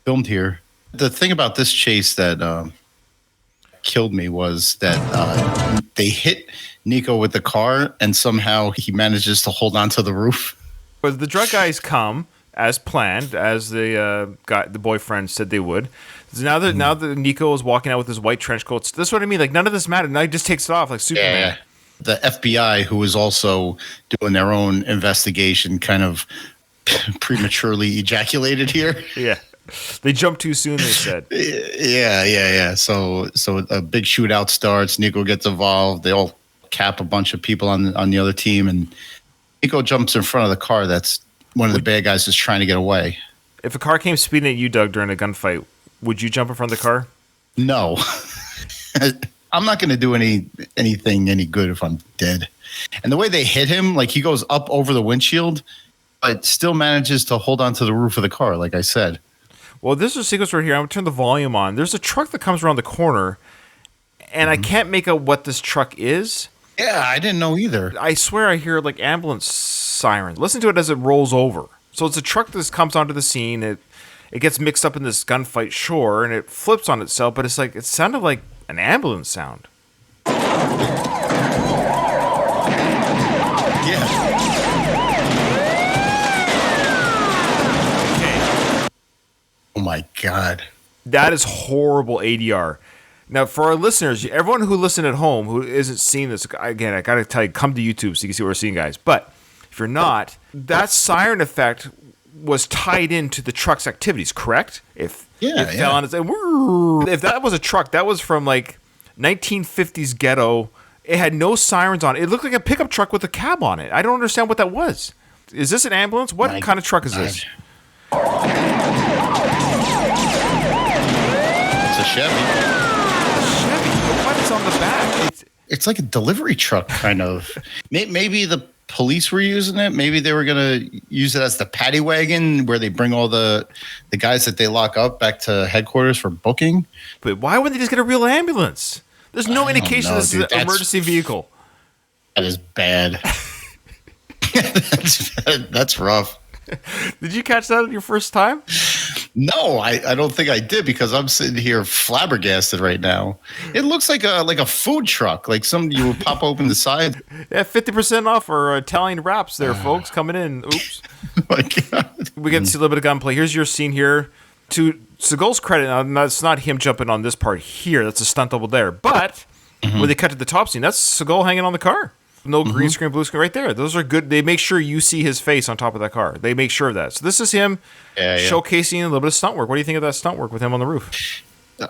filmed here. The thing about this chase that killed me was that they hit Nico with the car, and somehow he manages to hold onto the roof. But the drug guys come as planned, as the boyfriend said they would. So now that Nico is walking out with his white trench coat, that's what I mean. Like none of this mattered. Now he just takes it off like Superman. Yeah. The FBI, who was also doing their own investigation, kind of prematurely ejaculated here. Yeah. They jumped too soon, they said. Yeah. So a big shootout starts. Nico gets involved. They all cap a bunch of people on the other team, and Nico jumps in front of the car. That's one of the bad guys is trying to get away. If a car came speeding at you, Doug, during a gunfight, would you jump in front of the car? No. I'm not going to do anything any good if I'm dead. And the way they hit him, like he goes up over the windshield, but still manages to hold onto the roof of the car, like I said. Well, this is a sequence right here. I'm going to turn the volume on. There's a truck that comes around the corner, and I can't make out what this truck is. Yeah, I didn't know either. I swear I hear like ambulance sirens. Listen to it as it rolls over. So it's a truck that comes onto the scene. it gets mixed up in this gunfight, sure, and it flips on itself, but it's like, it sounded like an ambulance sound. Yeah. Okay. Oh my God. That is horrible ADR. Now, for our listeners, everyone who listened at home who isn't seeing this, again, I got to tell you, come to YouTube so you can see what we're seeing, guys. But if you're not, that siren effect was tied into the truck's activities, correct? If fell on its, if that was a truck, that was from like 1950s ghetto. It had no sirens on it. It looked like a pickup truck with a cab on it. I don't understand what that was. Is this an ambulance? What kind of truck is this? It's a Chevy. What's on the back? It's like a delivery truck, kind of. Maybe the police were using it. Maybe they were going to use it as the paddy wagon where they bring all the guys that they lock up back to headquarters for booking. But why wouldn't they just get a real ambulance? There's no indication this is an emergency vehicle. That is bad. That's rough. Did you catch that on your first time? No, I don't think I did, because I'm sitting here flabbergasted right now. It looks like a food truck, like you would pop open the side. Yeah, 50% off for Italian wraps there, folks, coming in. Oops. Oh my God. We get to see a little bit of gunplay. Here's your scene here. To Seagal's credit, now it's not him jumping on this part here. That's a stunt double there. But when they cut to the top scene, that's Seagal hanging on the car. No green screen, blue screen right there. Those are good. They make sure you see his face on top of that car. They make sure of that. So this is him showcasing a little bit of stunt work. What do you think of that stunt work with him on the roof?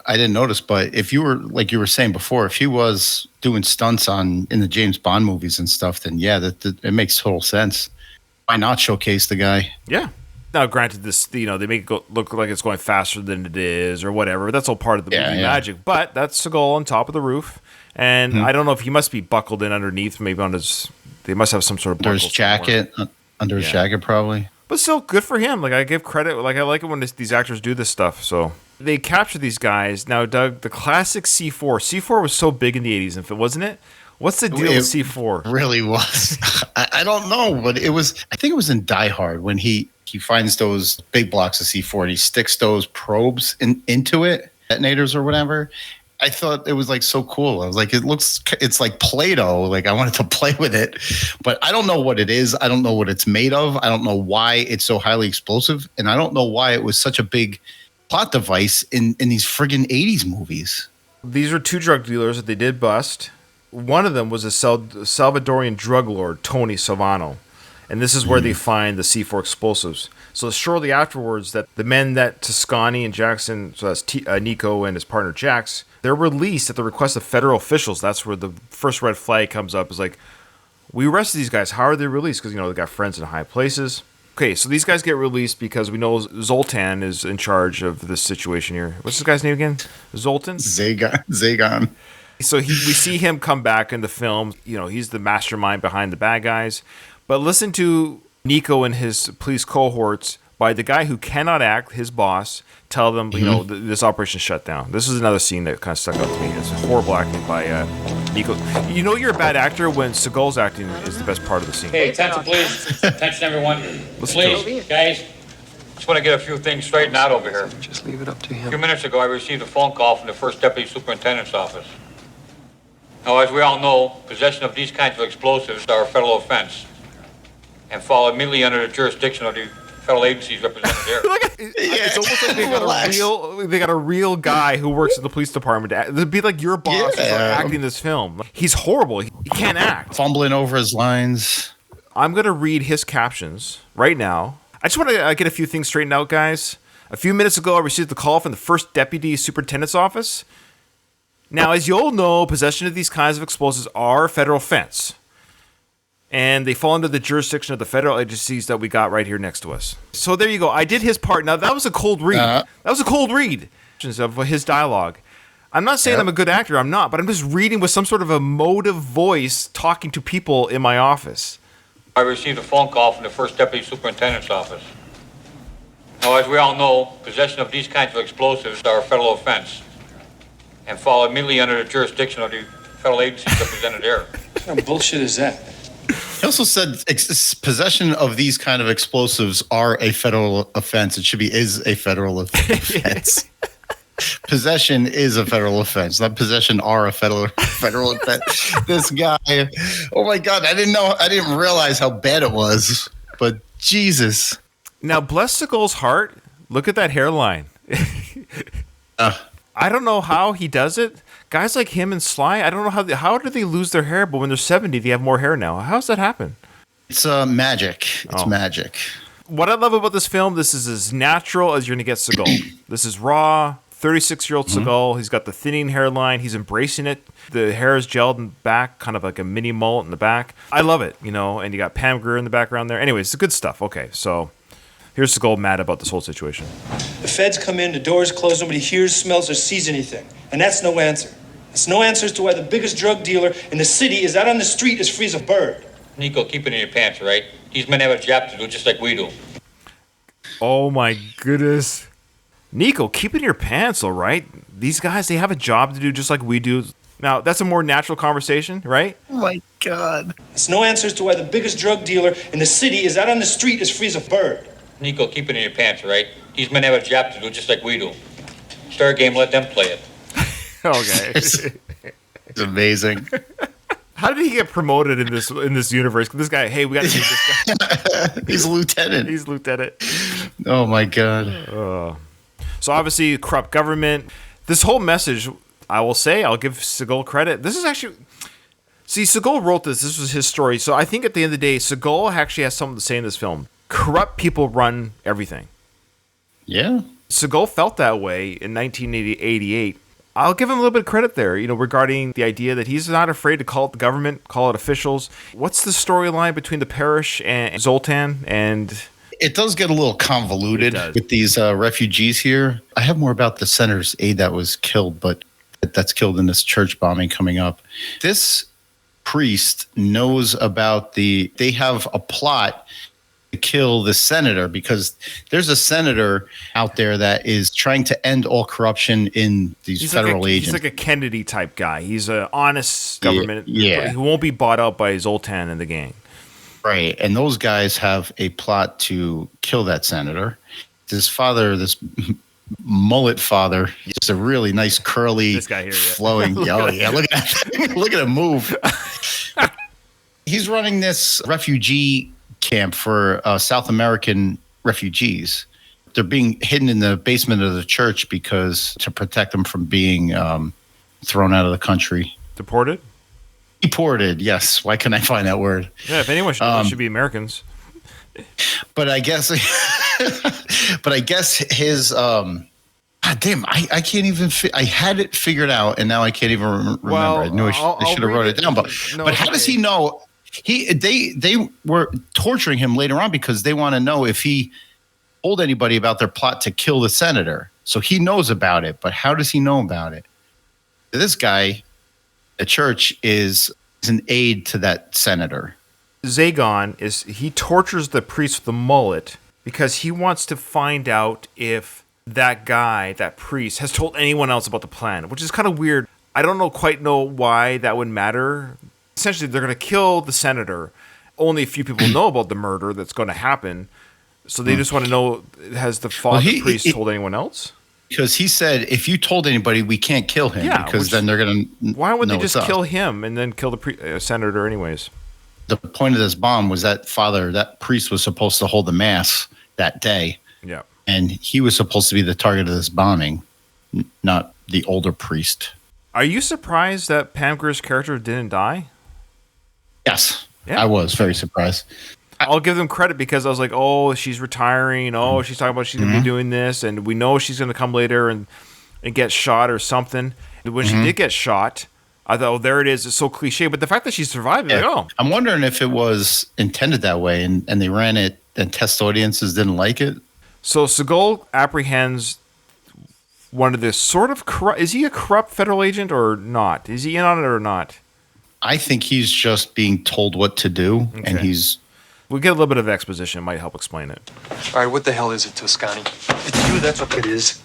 I didn't notice, but if you were, like you were saying before, if he was doing stunts in the James Bond movies and stuff, then that it makes total sense. Why not showcase the guy? Yeah. Now, granted, this they make it look like it's going faster than it is or whatever. That's all part of the movie magic. But that's Seagal on top of the roof. And I don't know if he must be buckled in underneath, maybe on his. They must have some sort of under his jacket, under his jacket, probably. But still, good for him. Like, I give credit. Like, I like it when these actors do this stuff. So they capture these guys. Now, Doug, the classic C4. C4 was so big in the '80s, and wasn't it? What's the deal with C4? Really was. I don't know, but it was. I think it was in Die Hard when he finds those big blocks of C4 and he sticks those probes into it, detonators or whatever. I thought it was like so cool. I was like, it's like Play-Doh. Like, I wanted to play with it, but I don't know what it is. I don't know what it's made of. I don't know why it's so highly explosive. And I don't know why it was such a big plot device in these friggin' 80s movies. These are two drug dealers that they did bust. One of them was a Salvadorian drug lord, Tony Salvano. And this is where they find the C4 explosives. So shortly afterwards, that the men that Toscani and Jackson, so that's Nico and his partner Jax, they're released at the request of federal officials. That's where the first red flag comes up. Is like, we arrested these guys. How are they released? Because, they got friends in high places. Okay, so these guys get released because we know Zoltan is in charge of this situation here. What's this guy's name again? Zoltan? Zagon. So we see him come back in the film. He's the mastermind behind the bad guys. But listen to Nico and his police cohorts by the guy who cannot act, his boss, tell them, this operation shut down. This is another scene that kind of stuck out to me. It's horrible acting by Nico. You're a bad actor when Seagal's acting is the best part of the scene. Hey, attention, please. Attention, everyone. Please, guys. Just want to get a few things straightened out over here. Just leave it up to him. A few minutes ago, I received a phone call from the First Deputy Superintendent's office. Now, as we all know, possession of these kinds of explosives are a federal offense and fall immediately under the jurisdiction of the federal agencies represented there. It's almost like they got a real guy who works in the police department. It'd be like your boss who's acting this film. He's horrible. He can't act. Fumbling over his lines. I'm going to read his captions right now. I just want to get a few things straightened out, guys. A few minutes ago, I received the call from the First Deputy Superintendent's office. Now, as you all know, possession of these kinds of explosives are a federal offense. And they fall under the jurisdiction of the federal agencies that we got right here next to us. So there you go. I did his part. Now, that was a cold read. That was a cold read of his dialogue. I'm not saying I'm a good actor. I'm not. But I'm just reading with some sort of emotive voice talking to people in my office. I received a phone call from the First Deputy Superintendent's office. Now, as we all know, possession of these kinds of explosives are a federal offense and fall immediately under the jurisdiction of the federal agencies represented there. What kind of bullshit is that? He also said possession of these kind of explosives are a federal offense. It should be is a federal offense. Possession is a federal offense. Not possession are a federal offense. This guy, oh my God, I didn't realize how bad it was. But Jesus. Now, bless Seagal's heart. Look at that hairline. I don't know how he does it. Guys like him and Sly, I don't know how do they lose their hair, but when they're 70, they have more hair now. How does that happen? It's magic. It's magic. What I love about this film, this is as natural as you're going to get Seagal. This is raw, 36-year-old Seagal. He's got the thinning hairline. He's embracing it. The hair is gelled in the back, kind of like a mini mullet in the back. I love it, and you got Pam Grier in the background there. Anyways, it's good stuff. Okay, so here's Seagal mad about this whole situation. The feds come in, the doors close, nobody hears, smells, or sees anything. And that's no answer. It's no answer as to why the biggest drug dealer in the city is out on the street as free as a bird. Nico, keep it in your pants, all right? These men have a job to do just like we do. Oh my goodness. Nico, keep it in your pants, all right? These guys, they have a job to do just like we do. Now, that's a more natural conversation, right? Oh my God. It's no answer as to why the biggest drug dealer in the city is out on the street as free as a bird. Nico, keep it in your pants, all right? These men have a job to do just like we do. Start a game, let them play it. Okay. It's amazing. How did he get promoted in this universe? This guy, hey, we got to meet this guy. He's a lieutenant. He's lieutenant. Oh my God. So obviously, corrupt government. This whole message, I will say, I'll give Seagal credit. This is actually, see, Seagal wrote this. This was his story. So I think at the end of the day, Seagal actually has something to say in this film. Corrupt people run everything. Yeah. Seagal felt that way in 1988. I'll give him a little bit of credit there, regarding the idea that he's not afraid to call it the government, call it officials. What's the storyline between the parish and Zoltan? And it does get a little convoluted with these refugees here. I have more about the senator's aide that was killed, but that's killed in this church bombing coming up. This priest knows about they have a plot to kill the senator because there's a senator out there that is trying to end all corruption in these federal agents. He's like a Kennedy type guy. He's an honest government. Yeah. He won't be bought out by Zoltan and the gang. Right. And those guys have a plot to kill that senator. This father, this mullet father, just a really nice curly, this guy here, flowing. Look at that. Look at him move. He's running this refugee camp for South American refugees. They're being hidden in the basement of the church to protect them from being thrown out of the country. Deported? Deported, yes. Why couldn't I find that word? Yeah, if anyone should, it should be Americans. But I guess his God damn, I can't even. I had it figured out, and now I can't even remember. Well, I knew I should have wrote it down. But how does he know? They were torturing him later on because they want to know if he told anybody about their plot to kill the senator. So he knows about it, but how does he know about it? This guy, the church, is an aide to that senator. Zagon he tortures the priest with the mullet because he wants to find out if that guy, that priest, has told anyone else about the plan, which is kind of weird. I don't quite know why that would matter. Essentially, they're going to kill the senator. Only a few people know about the murder that's going to happen. So they just want to know, has the priest told anyone else? Because he said, if you told anybody, we can't kill him. Yeah, because then they're going to. Why would they just kill him and then kill the senator anyways? The point of this bomb was that priest was supposed to hold the mass that day. Yeah. And he was supposed to be the target of this bombing, not the older priest. Are you surprised that Pam Grier's character didn't die? Yes. Yeah. I was very surprised. I'll give them credit because I was like, oh, she's retiring. Oh, she's talking about she's going to be doing this. And we know she's going to come later and get shot or something. And when she did get shot, I thought, oh, there it is. It's so cliche. But the fact that she survived, I'm wondering if it was intended that way and they ran it and test audiences didn't like it. So Seagal apprehends one of the sort of corrupt. Is he a corrupt federal agent or not? Is he in on it or not? I think he's just being told what to do, and we'll get a little bit of exposition. It might help explain it. All right, what the hell is it, Toscani? It's you, that's what it is.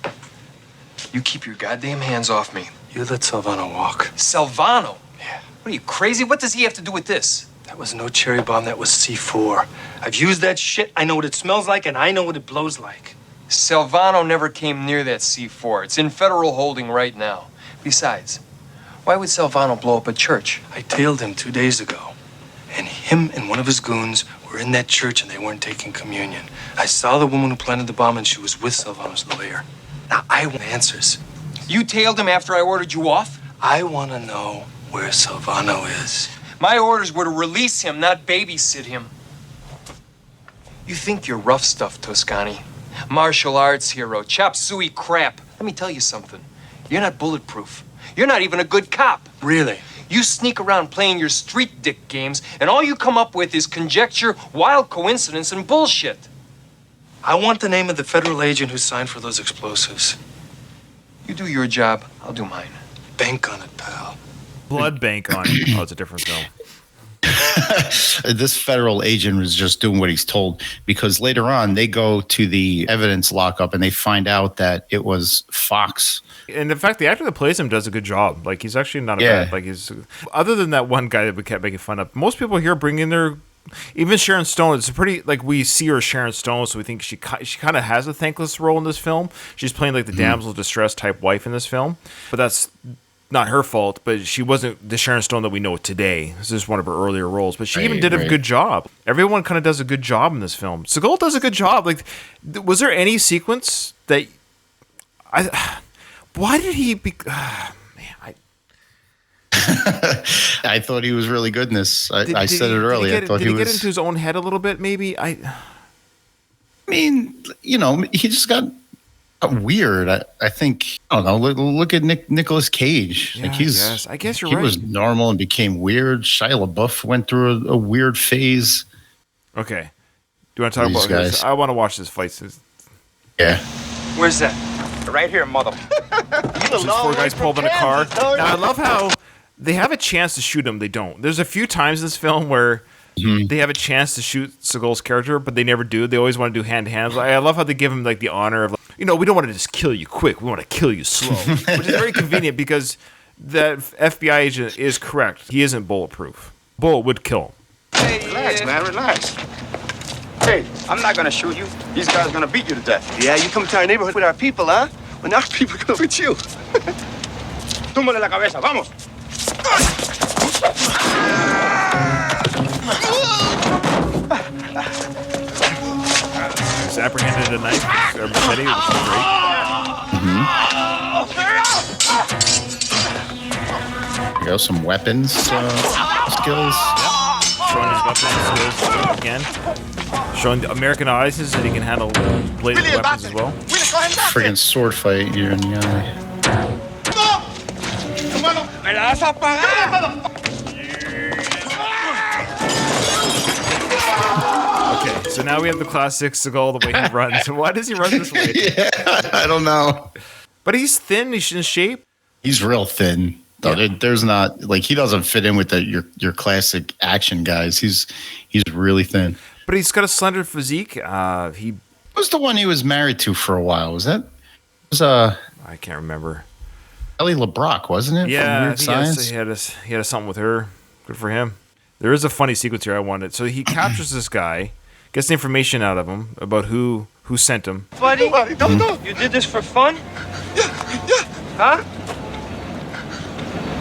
You keep your goddamn hands off me. You let Salvano walk. Salvano? Yeah. What are you, crazy? What does he have to do with this? That was no cherry bomb, that was C4. I've used that shit, I know what it smells like, and I know what it blows like. Salvano never came near that C4. It's in federal holding right now. Besides, why would Salvano blow up a church? I tailed him 2 days ago, and him and one of his goons were in that church and they weren't taking communion. I saw the woman who planted the bomb and she was with Salvano's lawyer. Now, I want answers. You tailed him after I ordered you off? I want to know where Salvano is. My orders were to release him, not babysit him. You think you're rough stuff, Toscani. Martial arts hero, chop suey crap. Let me tell you something. You're not bulletproof. You're not even a good cop. Really? You sneak around playing your street dick games, and all you come up with is conjecture, wild coincidence, and bullshit. I want the name of the federal agent who signed for those explosives. You do your job, I'll do mine. Bank on it, pal. Blood Bank on it. Oh, it's a different film. This federal agent was just doing what he's told, because later on they go to the evidence lockup and they find out that it was Fox. And in fact, the actor that plays him does a good job. Like, he's actually not a bad. Like, he's other than that one guy that we kept making fun of. Most people here bring in their. Even Sharon Stone, it's a pretty, like, we see her as Sharon Stone, so we think she kind of has a thankless role in this film. She's playing, like, the damsel of distress type wife in this film. But that's not her fault, but she wasn't the Sharon Stone that we know today. This is one of her earlier roles. But she even did a good job. Everyone kind of does a good job in this film. Seagal does a good job. Like, was there any sequence that... Why did he be... I thought he was really good in this. I said it earlier. I thought did he get into his own head a little bit, maybe? I mean, you know, he just got weird. I think, I don't know, look at Nicolas Cage. Yeah, like I guess you're he right. He was normal and became weird. Shia LaBeouf went through a weird phase. Okay. Do you want to talk about this? I want to watch this fight. Yeah. Where's that? Right here, mother. These four guys pull up in a car. Now, I love how they have a chance to shoot him. They don't. There's a few times in this film where they have a chance to shoot Seagal's character, but they never do. They always want to do hand-to-hands. I love how they give him like the honor of, like, you know, we don't want to just kill you quick. We want to kill you slow, which is very convenient because the FBI agent is correct. He isn't bulletproof. Bullet would kill him. Hey, relax, man, relax. Hey, I'm not gonna shoot you. These guys are gonna beat you to death. Yeah, you come to our neighborhood with our people, huh? When our people come with you. Túmbale la cabeza, vamos. He's apprehended a knife. Or machete, which is great. There you go, some weapons skills. Showing his weapons skills again. Showing the American eyes that he can handle bladed weapons as well. Friggin' sword fight here in the eye. Okay, so now we have the classic Seagal, the way he runs. Why does he run this way? Yeah, I don't know. But he's thin, he's in shape. He's real thin. Though. Yeah. There's not, like, he doesn't fit in with your classic action guys. He's really thin. But he's got a slender physique. He was the one he was married to for a while. I can't remember. Ellie LeBrock, wasn't it? Yeah, From Weird Science? he had a something with her. Good for him. There is a funny sequence here I wanted. So he captures this guy, gets the information out of him about who sent him. Buddy, you did this for fun? Yeah. Huh?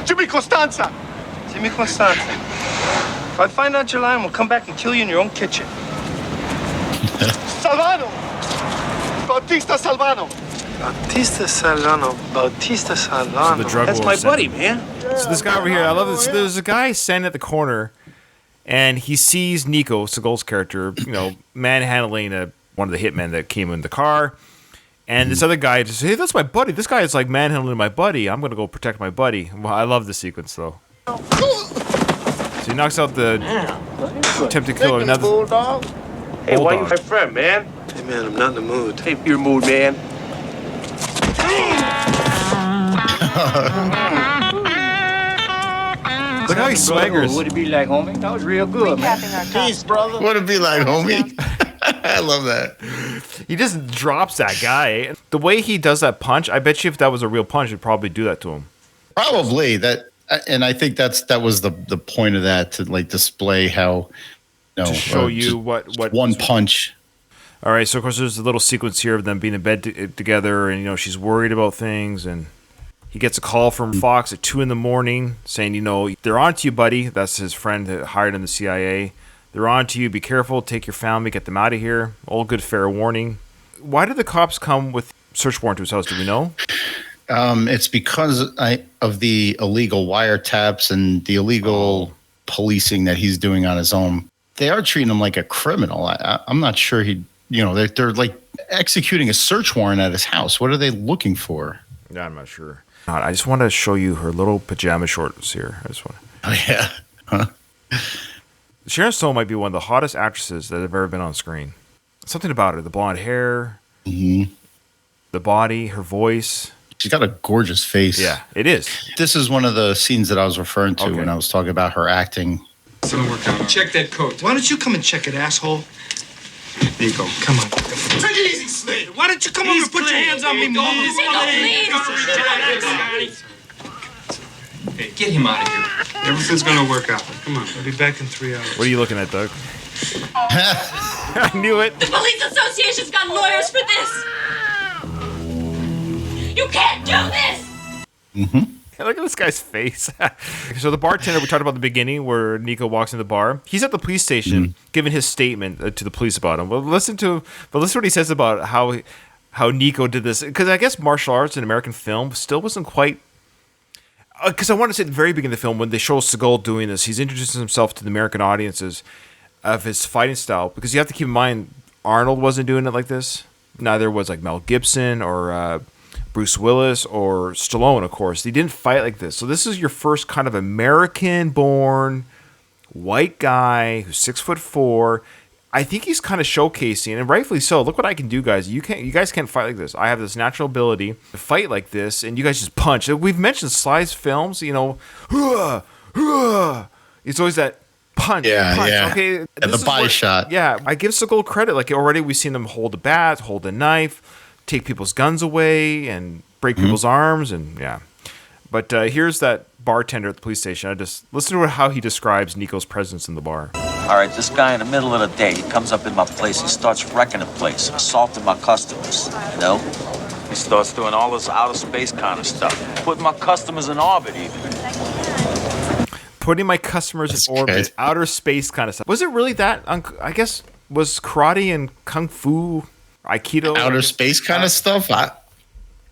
Jimmy Costanza. Jimmy Constanza. If I find out you're lying, we'll come back and kill you in your own kitchen. Salvano. Bautista Salvano. Bautista Salvano. The drug That's lord my sent buddy, him. man. So this guy over here, I love this. There's a guy standing at the corner, and he sees Nico, Seagal's character, you know, manhandling one of the hitmen that came in the car. And this other guy just, hey, that's my buddy. This guy is like manhandling my buddy. I'm going to go protect my buddy. Well, I love this sequence, though. So he knocks out the attempted killer. Hey, why you my friend, man? Hey, man, I'm not in the mood. Hey, your mood, man. Look how he swaggers. Would it be like, homie? That was real good, man. Peace, brother. What it be like, homie? I love that. He just drops that guy. The way he does that punch, I bet you if that was a real punch, it'd probably do that to him. Probably that And I think that was the point of that, to like display how, to show you what one punch. All right, so of course there's a little sequence here of them being in bed together, and she's worried about things, and he gets a call from Fox at 2 a.m. saying, they're on to you, buddy. That's his friend that hired in the CIA. They're on to you. Be careful. Take your family. Get them out of here. All good, fair warning. Why did the cops come with search warrant to his house? Do we know? It's because of the illegal wiretaps and the illegal policing that he's doing on his own. They are treating him like a criminal. I'm not sure they're like executing a search warrant at his house. What are they looking for? Yeah, I'm not sure. I just want to show you her little pajama shorts here. Oh, yeah. Huh? Sharon Stone might be one of the hottest actresses that have ever been on screen. Something about her. The blonde hair, the body, her voice. She's got a gorgeous face. Yeah, it is. This is one of the scenes that I was referring to when I was talking about her acting. So we're coming. Check that coat. Why don't you come and check it, asshole? Nico, come on. Take it easy, Slade. Why don't you come over and put your hands on me, Mom? Hey, get him out of here. Everything's gonna work out. Come on, I'll be back in 3 hours. What are you looking at, Doug? I knew it. The Police Association's got lawyers for this. You can't do this. Look at this guy's face. So the bartender we talked about at the beginning, where Nico walks in the bar, he's at the police station giving his statement to the police about him. But listen to what he says about how Nico did this, because I guess martial arts in American film still wasn't quite. Because I want to say at the very beginning of the film, when they show Seagal doing this, he's introducing himself to the American audiences of his fighting style. Because you have to keep in mind, Arnold wasn't doing it like this. Neither was like Mel Gibson or Bruce Willis or Stallone, of course. They didn't fight like this. So this is your first kind of American-born white guy who's 6'4". I think he's kind of showcasing, and rightfully so. Look what I can do, guys. You guys can't fight like this. I have this natural ability to fight like this, and you guys just punch. We've mentioned Sly's films, it's always that punch. Yeah. Okay, and the body shot. Yeah, I give Seagal credit. Like already, we've seen him hold a bat, hold a knife, take people's guns away, and break people's arms, and yeah. But here's that bartender at the police station. I just listen to how he describes Nico's presence in the bar. All right, this guy in the middle of the day, he comes up in my place, he starts wrecking the place, assaulting my customers, He starts doing all this outer space kind of stuff, putting my customers in orbit even. Putting my customers in orbit, outer space kind of stuff. Was it really that? I guess, was karate and kung fu, aikido? Outer space kind of stuff? I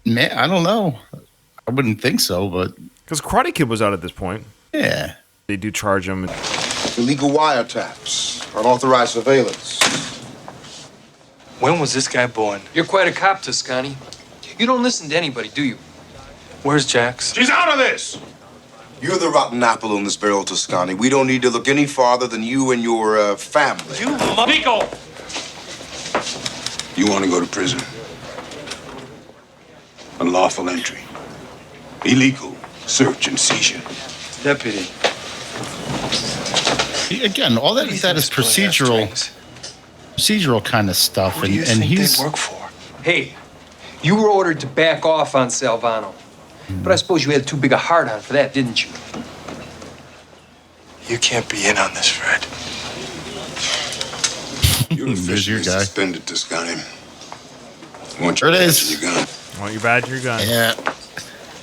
don't know. I wouldn't think so, but... Because Karate Kid was out at this point. Yeah. They do charge him. Illegal wiretaps, unauthorized surveillance. When was this guy born? You're quite a cop, Toscani. You don't listen to anybody, do you? Where's Jax? She's out of this! You're the rotten apple in this barrel, Toscani. We don't need to look any farther than you and your family. Nico! You want to go to prison? Unlawful entry. Illegal search and seizure. Deputy. Again, all that is procedural kind of stuff. Who do you think they work for? Hey, you were ordered to back off on Salvano. But I suppose you had too big a heart-on for that, didn't you? You can't be in on this, Fred. You're officially suspended, Toscani. I want your badge and your gun. I want your badge and your gun. Yeah.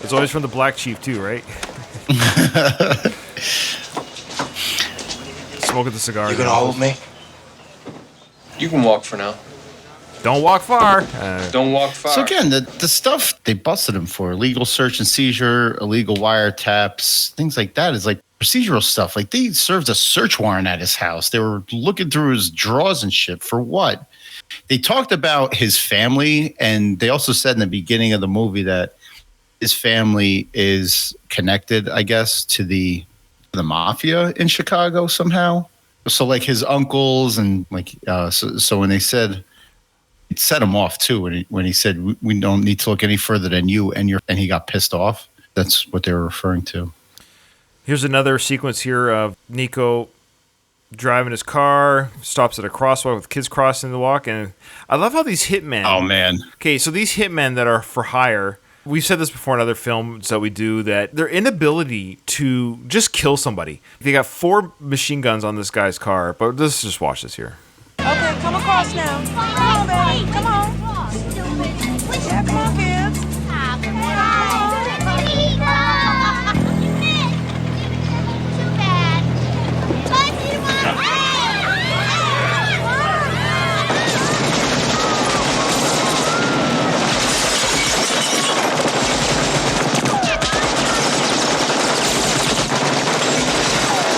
It's always from the Black Chief too, right? Smoking the cigar. You gonna hold me? You can walk for now. Don't walk far. Don't walk far. So again, the stuff they busted him for, illegal search and seizure, illegal wiretaps, things like that is like procedural stuff. Like they served a search warrant at his house. They were looking through his drawers and shit for what? They talked about his family, and they also said in the beginning of the movie that his family is connected, I guess, to the mafia in Chicago somehow. So like his uncles and like so when they said, it set him off too when he said we don't need to look any further than you and he got pissed off. That's what they were referring to. Here's another sequence here of Nico driving his car, stops at a crosswalk with kids crossing the walk, and I love how these hitmen. Oh man. Okay, so these hitmen that are for hire, We've said this before in other films that we do, that their inability to just kill somebody. They got 4 machine guns on this guy's car, but let's just watch this here. Okay, come across now. Come on, baby. Come on. Yeah, come on, kids.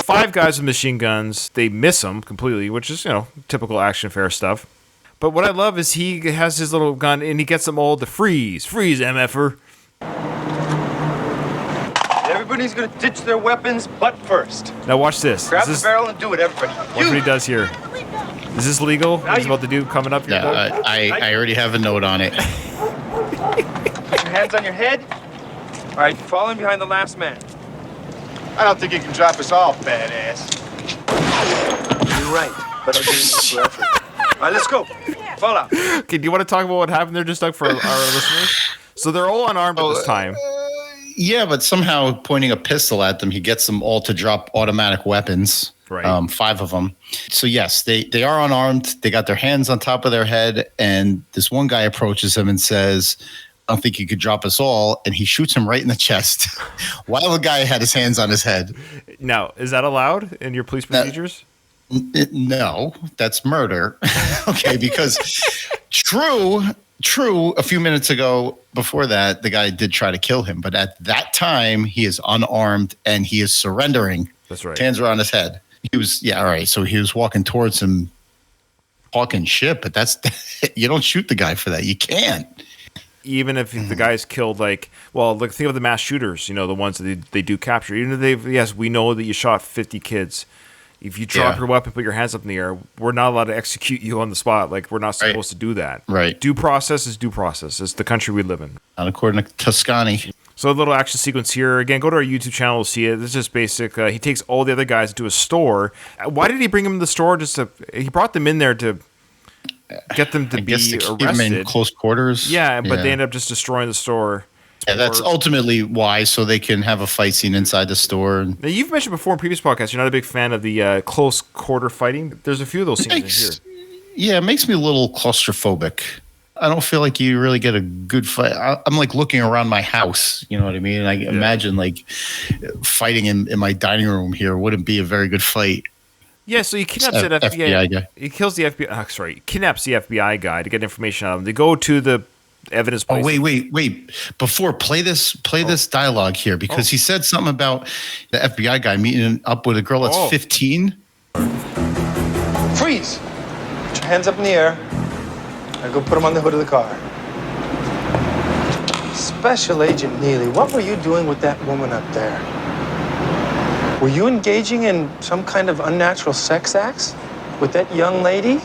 Five guys with machine guns. They miss him completely, which is, typical action fair stuff. But what I love is he has his little gun and he gets them all to freeze. Freeze, MFer. Everybody's gonna ditch their weapons, butt first. Now watch this. Grab the barrel and do it, everybody. Watch what he does here. Is this legal? What he's about to do coming up? Yeah, I already have a note on it. Put your hands on your head. All right, fall in behind the last man. I don't think you can drop us off, badass. You're right, but I didn't need your effort. All right, let's go. Fall out. Okay, do you want to talk about what happened there, just Doug, for our listeners? So they're all unarmed at this time. Yeah, but somehow pointing a pistol at them, he gets them all to drop automatic weapons. Right. 5 of them. So yes, they are unarmed. They got their hands on top of their head, and this one guy approaches him and says, "I don't think you could drop us all," and he shoots him right in the chest while the guy had his hands on his head. Now, is that allowed in your police procedures? No, that's murder. Okay, because true, a few minutes ago, before that, the guy did try to kill him, but at that time, he is unarmed and he is surrendering. That's right. Hands are on his head. He was, all right, so he was walking towards him, talking shit, but that's, you don't shoot the guy for that. You can't. Even if the guy's killed, think of the mass shooters, the ones that they do capture. Even if yes, we know that you shot 50 kids. If you drop your weapon, put your hands up in the air, we're not allowed to execute you on the spot. Like, we're not supposed to do that. Right. Due process is due process. It's the country we live in. Not according to Toscani. So a little action sequence here. Again, go to our YouTube channel to see it. This is just basic. He takes all the other guys into a store. Why did he bring them to the store? He brought them in there to get them to be arrested. Keep them in close quarters. Yeah, but they end up just destroying the store. Yeah, that's ultimately why, so they can have a fight scene inside the store. Now, you've mentioned before in previous podcasts, you're not a big fan of the close quarter fighting. There's a few of those scenes in here. Yeah, it makes me a little claustrophobic. I don't feel like you really get a good fight. I'm like looking around my house, you know what I mean? And I imagine like fighting in my dining room here wouldn't be a very good fight. Yeah, so he kidnaps that FBI guy. He kills the FBI. Kidnaps the FBI guy to get information out of him. They go to the evidence place. Oh, wait. Before, play this dialogue here, because he said something about the FBI guy meeting up with a girl that's 15. Freeze! Put your hands up in the air. I go put them on the hood of the car. Special Agent Neely, what were you doing with that woman up there? Were you engaging in some kind of unnatural sex acts with that young lady?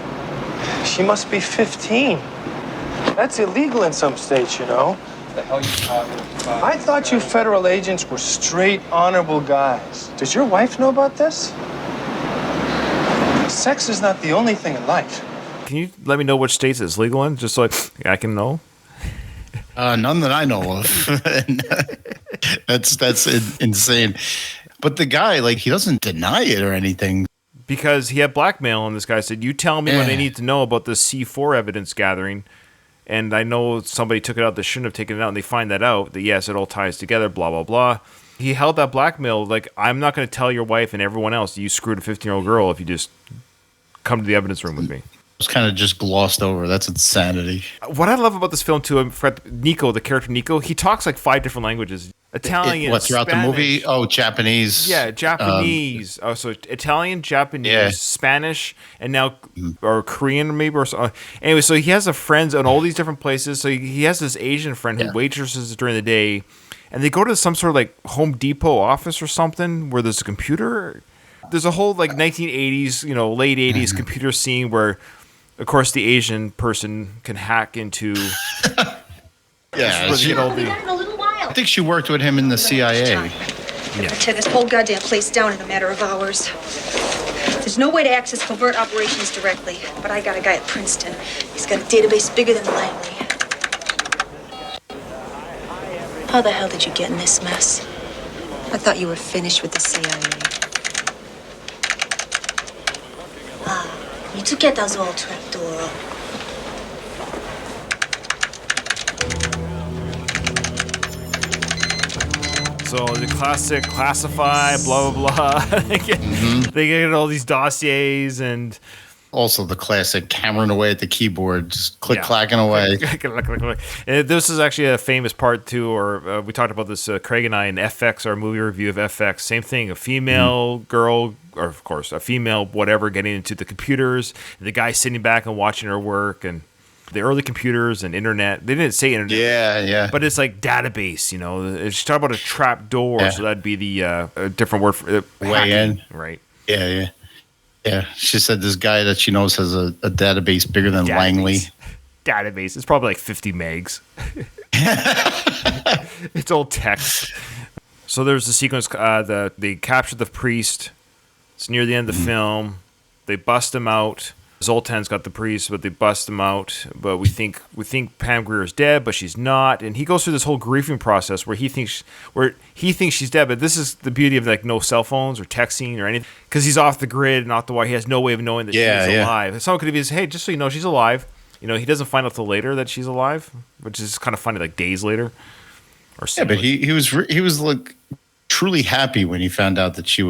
She must be 15. That's illegal in some states, you know. What the hell are you talking about? I thought you federal agents were straight, honorable guys. Does your wife know about this? Sex is not the only thing in life. Can you let me know which states it's legal in, just so I can know? None that I know of. That's insane. But the guy, he doesn't deny it or anything. Because he had blackmail, and this guy said, "You tell me what I need to know about the C4 evidence gathering." And I know somebody took it out that shouldn't have taken it out, and they find that out, that yes, it all ties together, blah, blah, blah. He held that blackmail, I'm not going to tell your wife and everyone else you screwed a 15-year-old girl if you just come to the evidence room with me. It's kind of just glossed over. That's insanity. What I love about this film, too, Nico, the character Nico, he talks 5 different languages. Italian, throughout Spanish. The movie? Oh, Japanese. Yeah, Japanese. So Italian, Japanese, Spanish, and now or Korean maybe. Anyway, so he has friends in all these different places. So he has this Asian friend who waitresses during the day, and they go to some sort of Home Depot office or something where there's a computer. There's a whole 1980s, late 80s computer scene where, of course, the Asian person can hack into. I think she worked with him in the CIA. Yeah. Tear this whole goddamn place down in a matter of hours. There's no way to access covert operations directly, but I got a guy at Princeton. He's got a database bigger than Langley. How the hell did you get in this mess? I thought you were finished with the CIA. You took get those all trapdoor. So the classic classify, blah blah blah. They get all these dossiers and also the classic hammering away at the keyboard, just clacking away. And this is actually a famous part too, or we talked about this, Craig and I, in FX, our movie review of FX. Same thing, a female girl, or of course a female whatever, getting into the computers, and the guy sitting back and watching her work, and the early computers and internet. They didn't say internet. Yeah. But it's like database, you know. She's talking about a trap door, so that'd be the a different word for way in. Right. Yeah. She said this guy that she knows has a database bigger than Langley. Database. It's probably like 50 megs. It's all text. So there's the sequence. They capture the priest. It's near the end of the film. They bust him out. Zoltan's got the priest, but they bust him out. But we think Pam Grier is dead, but she's not. And he goes through this whole grieving process where he thinks she's dead. But this is the beauty of like no cell phones or texting or anything, because he's off the grid, not the why. He has no way of knowing that she's alive. Someone could have said, "Hey, just so you know, she's alive." You know, he doesn't find out till later that she's alive, which is kind of funny, like days later. But he was like truly happy when he found out that she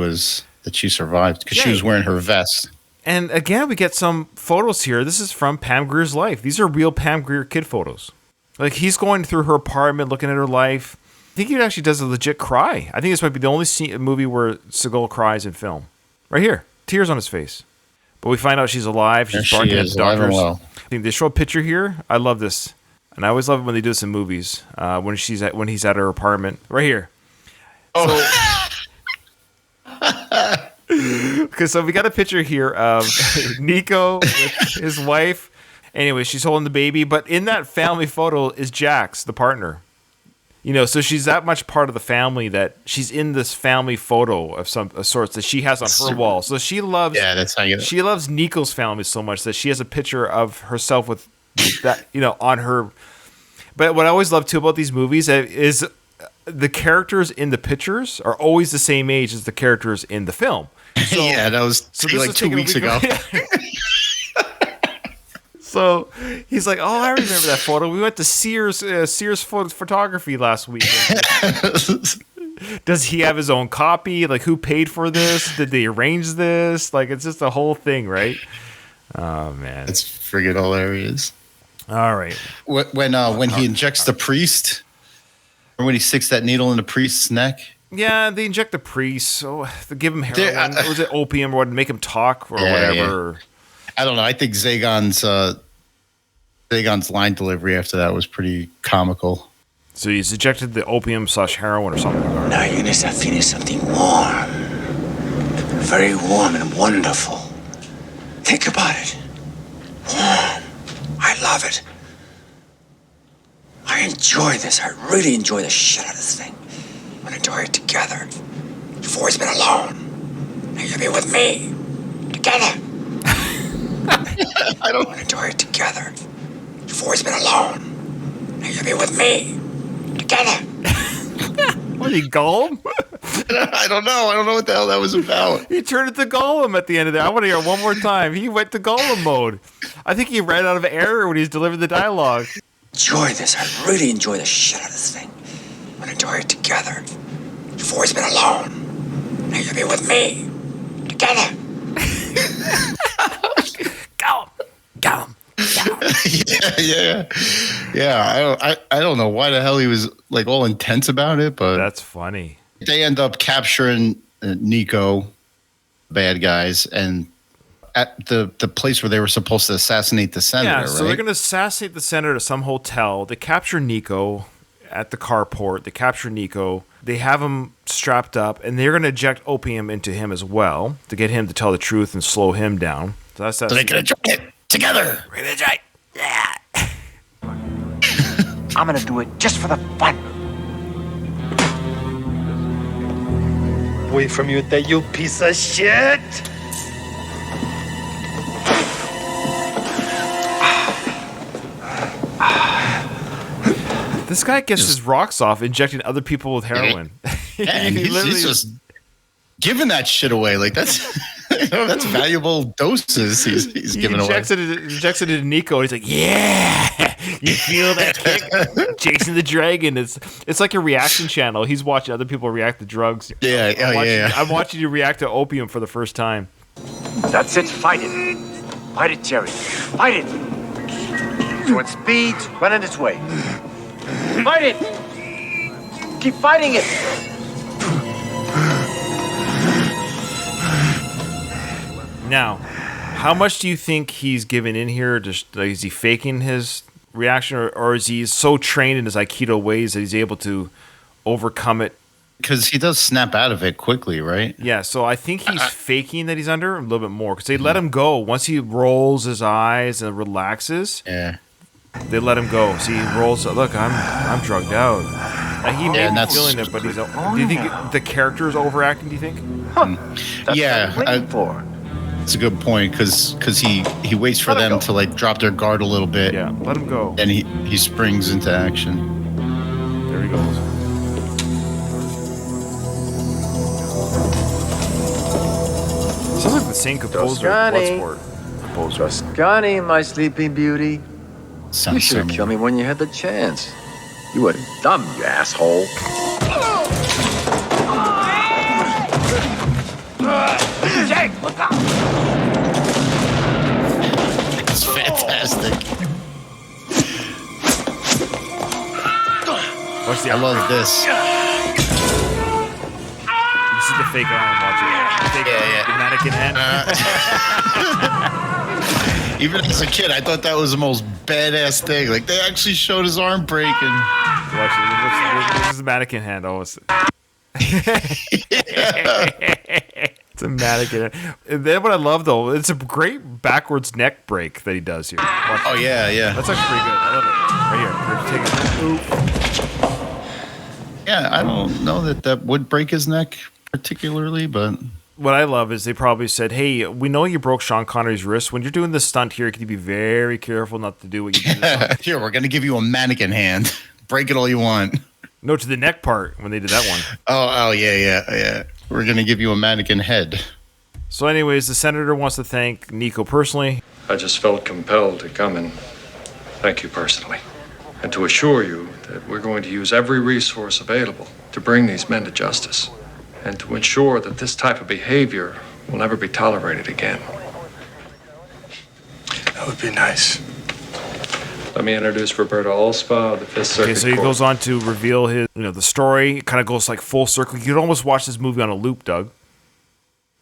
survived, because she was wearing her vest. And again, we get some photos here. This is from Pam Grier's life. These are real Pam Grier kid photos. Like, he's going through her apartment, looking at her life. I think he actually does a legit cry. I think this might be the only movie where Seagal cries in film. Right here. Tears on his face. But we find out she's alive. She's barking at the doctors. Well. I think they show a picture here. I love this. And I always love it when they do this in movies. When he's at her apartment. Right here. Okay, so we got a picture here of Nico with his wife. Anyway, she's holding the baby, but in that family photo is Jax, the partner. You know, so she's that much part of the family that she's in this family photo of some sorts that she has on her wall. So she loves that's how you she loves Nico's family so much that she has a picture of herself with that, you know, on her. But what I always love too about these movies is the characters in the pictures are always the same age as the characters in the film. So, that was like 2 weeks ago. So he's like, "Oh, I remember that photo. We went to Sears Photography last week." Does he have his own copy? Like, who paid for this? Did they arrange this? Like, it's just a whole thing, right? Oh man, it's friggin' hilarious. All right, when he injects the priest, or when he sticks that needle in the priest's neck. Yeah, they inject the priest. So they give him heroin. Was it opium or what? Make him talk or whatever. Yeah. I don't know. I think Zagon's line delivery after that was pretty comical. So he's injected the opium/heroin or something. Now you're gonna start feeling something warm, very warm and wonderful. Think about it. Warm. I love it. I enjoy this. I really enjoy the shit out of this thing. I'm gonna enjoy it together. You've always been alone. Now you'll be with me. Together. I don't want to enjoy it together. You've always been alone. Now you'll be with me. Together. What, he Gollum? I don't know. I don't know what the hell that was about. He turned into Gollum at the end of that. I want to hear it one more time. He went to Gollum mode. I think he ran out of air when he's delivering the dialogue. Enjoy this. I really enjoy the shit out of this thing. I'm gonna enjoy it together. You've always been alone. Now you'll be with me. Together. Gollum. Yeah. I don't know why the hell he was like all intense about it, but that's funny. They end up capturing Nico, bad guys, and at the place where they were supposed to assassinate the senator. Yeah, so they're going to assassinate the senator at some hotel. They capture Nico at the carport. They capture Nico. They have him strapped up, and they're going to inject opium into him as well to get him to tell the truth and slow him down. So that's so they're going to drink it together. We're going to drink. Yeah. I'm going to do it just for the fun. Away from you, that you piece of shit! This guy gets his rocks off injecting other people with heroin. Yeah, and he's just giving that shit away. Like that's that's valuable doses he's giving away. Injects it into Nico, and he's like, "Yeah, you feel that kick, Jason the Dragon." It's like a reaction channel. He's watching other people react to drugs. Yeah, I'm watching you react to opium for the first time. That's it. Fight it. Fight it, Jerry. Fight it. So it speeds, running its way. Fight it. Keep fighting it. Now, how much do you think he's giving in here? Just is he faking his reaction, or is he so trained in his Aikido ways that he's able to overcome it? Because he does snap out of it quickly, right? Yeah, so I think he's faking that he's under a little bit more because they let him go once he rolls his eyes and relaxes. Yeah, they let him go. See, he rolls. Look, I'm drugged out. He may be feeling it, but he's. Do you think the character is overacting? Do you think? It's a good point because he waits for them to like drop their guard a little bit. Yeah, let him go. And he springs into action. There he goes. Sounds like the same composer of Bloodsport. Toscani, my sleeping beauty. Sounds you should have killed me when you had the chance. You were dumb, you asshole. Jake, look out! It's fantastic. I love this. You see the fake arm, watch it. The fake arm, the mannequin hand. Even as a kid, I thought that was the most badass thing. Like, they actually showed his arm breaking. Watch it. This is a mannequin hand. It's a mannequin. And then what I love, though, it's a great backwards neck break that he does here. Oh, yeah. That's actually pretty good. I love it. Right here. Yeah, I don't know that would break his neck particularly, but... What I love is they probably said, hey, we know you broke Sean Connery's wrist. When you're doing this stunt here, can you be very careful not to do what you did? Here, we're going to give you a mannequin hand. Break it all you want. No, to the neck part when they did that one. Oh, yeah. We're going to give you a mannequin head. So anyways, the senator wants to thank Nico personally. I just felt compelled to come and thank you personally. And to assure you that we're going to use every resource available to bring these men to justice. And to ensure that this type of behavior will never be tolerated again. That would be nice. Let me introduce Roberta Allspa of the Fifth Circuit. Okay, so he goes on to reveal his, the story. It kind of goes like full circle. You could almost watch this movie on a loop, Doug,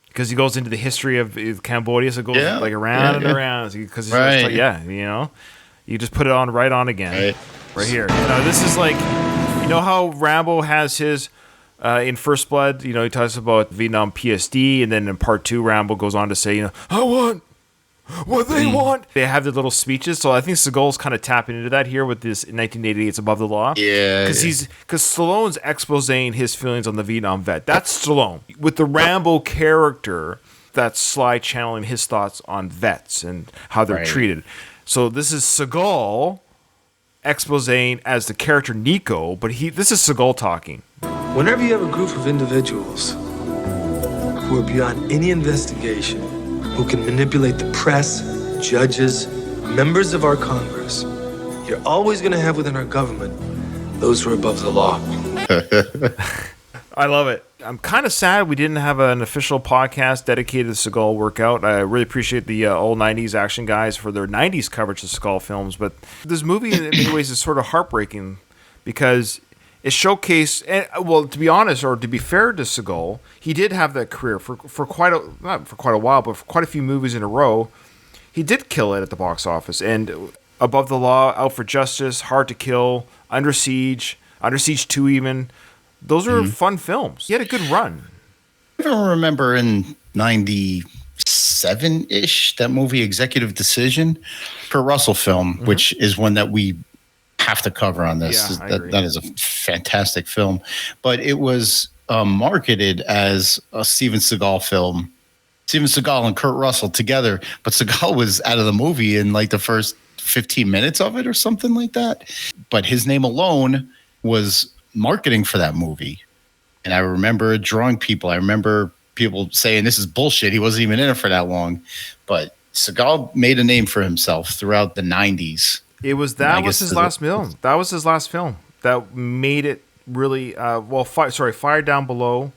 because he goes into the history of Cambodia. So it goes like around and around. Because you just put it on right on again, right here. This is like, how Rambo has his. In First Blood, he talks about Vietnam PSD, and then in Part 2, Rambo goes on to say, I want what they want. They have their little speeches, so I think Seagal's kind of tapping into that here with this 1988's Above the Law. Yeah. Because Stallone's exposing his feelings on the Vietnam vet. That's Stallone. With the Rambo character, that's Sly channeling his thoughts on vets and how they're treated. So this is Seagal exposing as the character Nico, but this is Seagal talking. Whenever you have a group of individuals who are beyond any investigation, who can manipulate the press, judges, members of our Congress, you're always going to have within our government those who are above the law. I love it. I'm kind of sad we didn't have an official podcast dedicated to Seagal workout. I really appreciate the old 90s action guys for their 90s coverage of Seagal films, but this movie in many ways is sort of heartbreaking because it showcased, to be honest, or to be fair to Seagal, he did have that career for quite a, not for quite a while, but for quite a few movies in a row. He did kill it at the box office. And Above the Law, Out for Justice, Hard to Kill, Under Siege 2 even. Those are fun films. He had a good run. I don't remember in 97-ish, that movie Executive Decision, Kurt Russell film, which is one that we have to cover on this. Yeah, that is a fantastic film. But it was marketed as a Steven Seagal film. Steven Seagal and Kurt Russell together, but Seagal was out of the movie in like the first 15 minutes of it or something like that. But his name alone was marketing for that movie. And I remember drawing people. I remember people saying this is bullshit. He wasn't even in it for that long. But Seagal made a name for himself throughout the 90s. It was his last film. That was his last film. That made it really Fire Down Below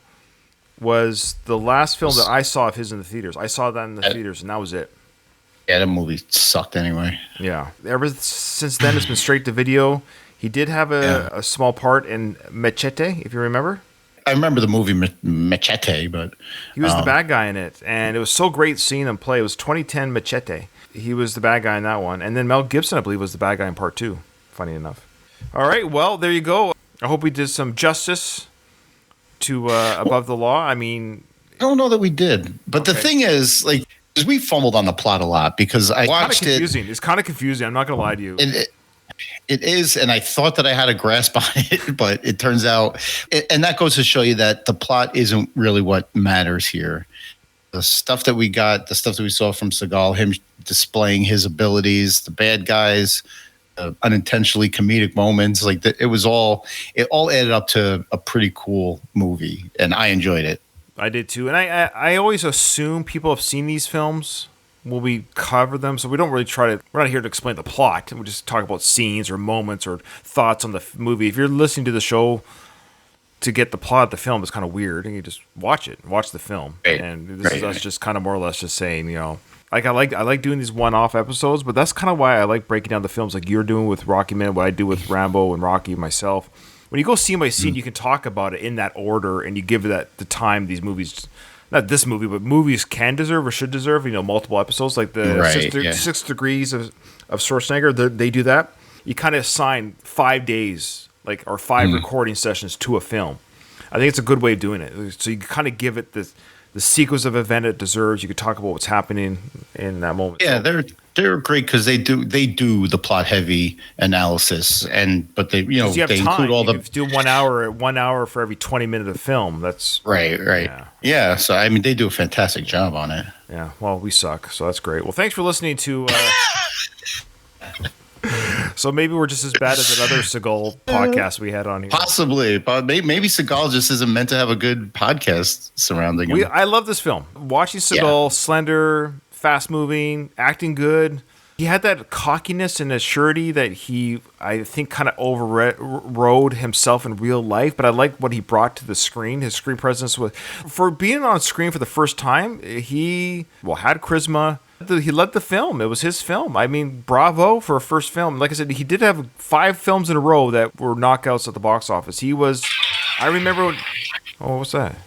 was the last film that I saw of his in the theaters. I saw that in the theaters, and that was it. Yeah, that movie sucked anyway. Yeah. Ever since then, it's been straight to video. He did have a small part in Machete, if you remember. I remember the movie Machete, but... He was the bad guy in it, and it was so great seeing him play. It was 2010 Machete. He was the bad guy in that one. And then Mel Gibson, I believe, was the bad guy in part 2, funny enough. All right, well, there you go. I hope we did some justice to Above the Law. I mean... I don't know that we did. But the thing is, like, we fumbled on the plot a lot because I watched it. It's kind of confusing. I'm not going to lie to you. It is, and I thought that I had a grasp on it, but it turns out, and that goes to show you that the plot isn't really what matters here. The stuff that we got, the stuff that we saw from Seagal, him displaying his abilities, the bad guys, unintentionally comedic moments, like it all added up to a pretty cool movie, and I enjoyed it. I did too, and I always assume people have seen these films. Will we cover them? So we don't really we're not here to explain the plot. We just talk about scenes or moments or thoughts on the movie. If you're listening to the show to get the plot of the film, it's kind of weird. And you just watch the film. Right. And this is us just kind of more or less just saying, like I like doing these one-off episodes, but that's kind of why I like breaking down the films like you're doing with Rocky Man, what I do with Rambo and Rocky myself. When you go scene by scene, you can talk about it in that order, and you give that the time these movies... Not this movie, but movies can deserve or should deserve, multiple episodes. Like the 6 Degrees of Schwarzenegger, they do that. You kind of assign 5 days, or 5 recording sessions to a film. I think it's a good way of doing it. So you kind of give it the sequence of event it deserves. You could talk about what's happening in that moment. Yeah, they're great because they do the plot heavy analysis, but they you have they time. include all you do 1 hour for every 20 minutes of film. That's right. Yeah. So I mean, they do a fantastic job on it. Yeah. Well, we suck, so that's great. Well, thanks for listening to. So maybe we're just as bad as that other Seagal podcast we had on here. Possibly, but maybe Seagal just isn't meant to have a good podcast surrounding him. I love this film. Watching Seagal, slender, fast-moving, acting good. He had that cockiness and assurity that he, I think, kind of overrode himself in real life, but I like what he brought to the screen. His screen presence for being on screen for the first time, he had charisma. He led the film. It was his film. I mean, bravo for a first film. Like I said, he did have 5 films in a row that were knockouts at the box office. I remember what was that?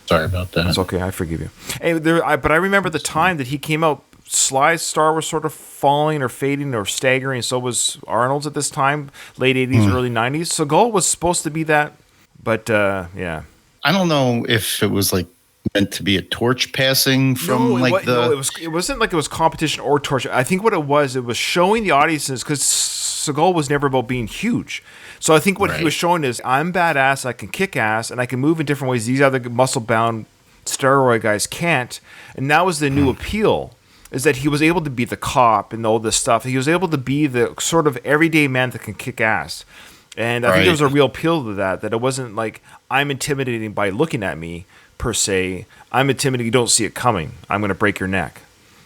Sorry about that. It's okay. I forgive you. But I remember the time that he came out, Sly's star was sort of falling or fading or staggering. So was Arnold's at this time, late 80s, early 90s. Seagal was supposed to be that, but yeah. I don't know if it was meant to be a torch passing from it wasn't like it was competition or torch. I think what it was showing the audiences, because Seagal was never about being huge. So I think what he was showing is, I'm badass, I can kick ass, and I can move in different ways these other muscle-bound steroid guys can't. And that was the new appeal, is that he was able to be the cop and all this stuff. He was able to be the sort of everyday man that can kick ass. And I think there was a real appeal to that it wasn't like, I'm intimidating by looking at me, per se. I'm intimidating, you don't see it coming. I'm going to break your neck.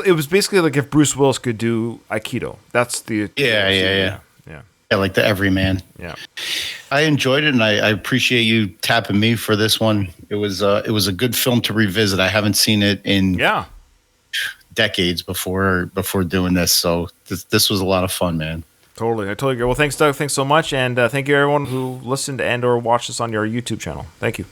It was basically like if Bruce Willis could do Aikido. That's the... Yeah, like the everyman. Yeah. I enjoyed it, and I appreciate you tapping me for this one. It was a good film to revisit. I haven't seen it in decades before doing this, so this was a lot of fun, man. Totally. I totally agree. Well, thanks, Doug. Thanks so much, and thank you everyone who listened and or watched us on your YouTube channel. Thank you.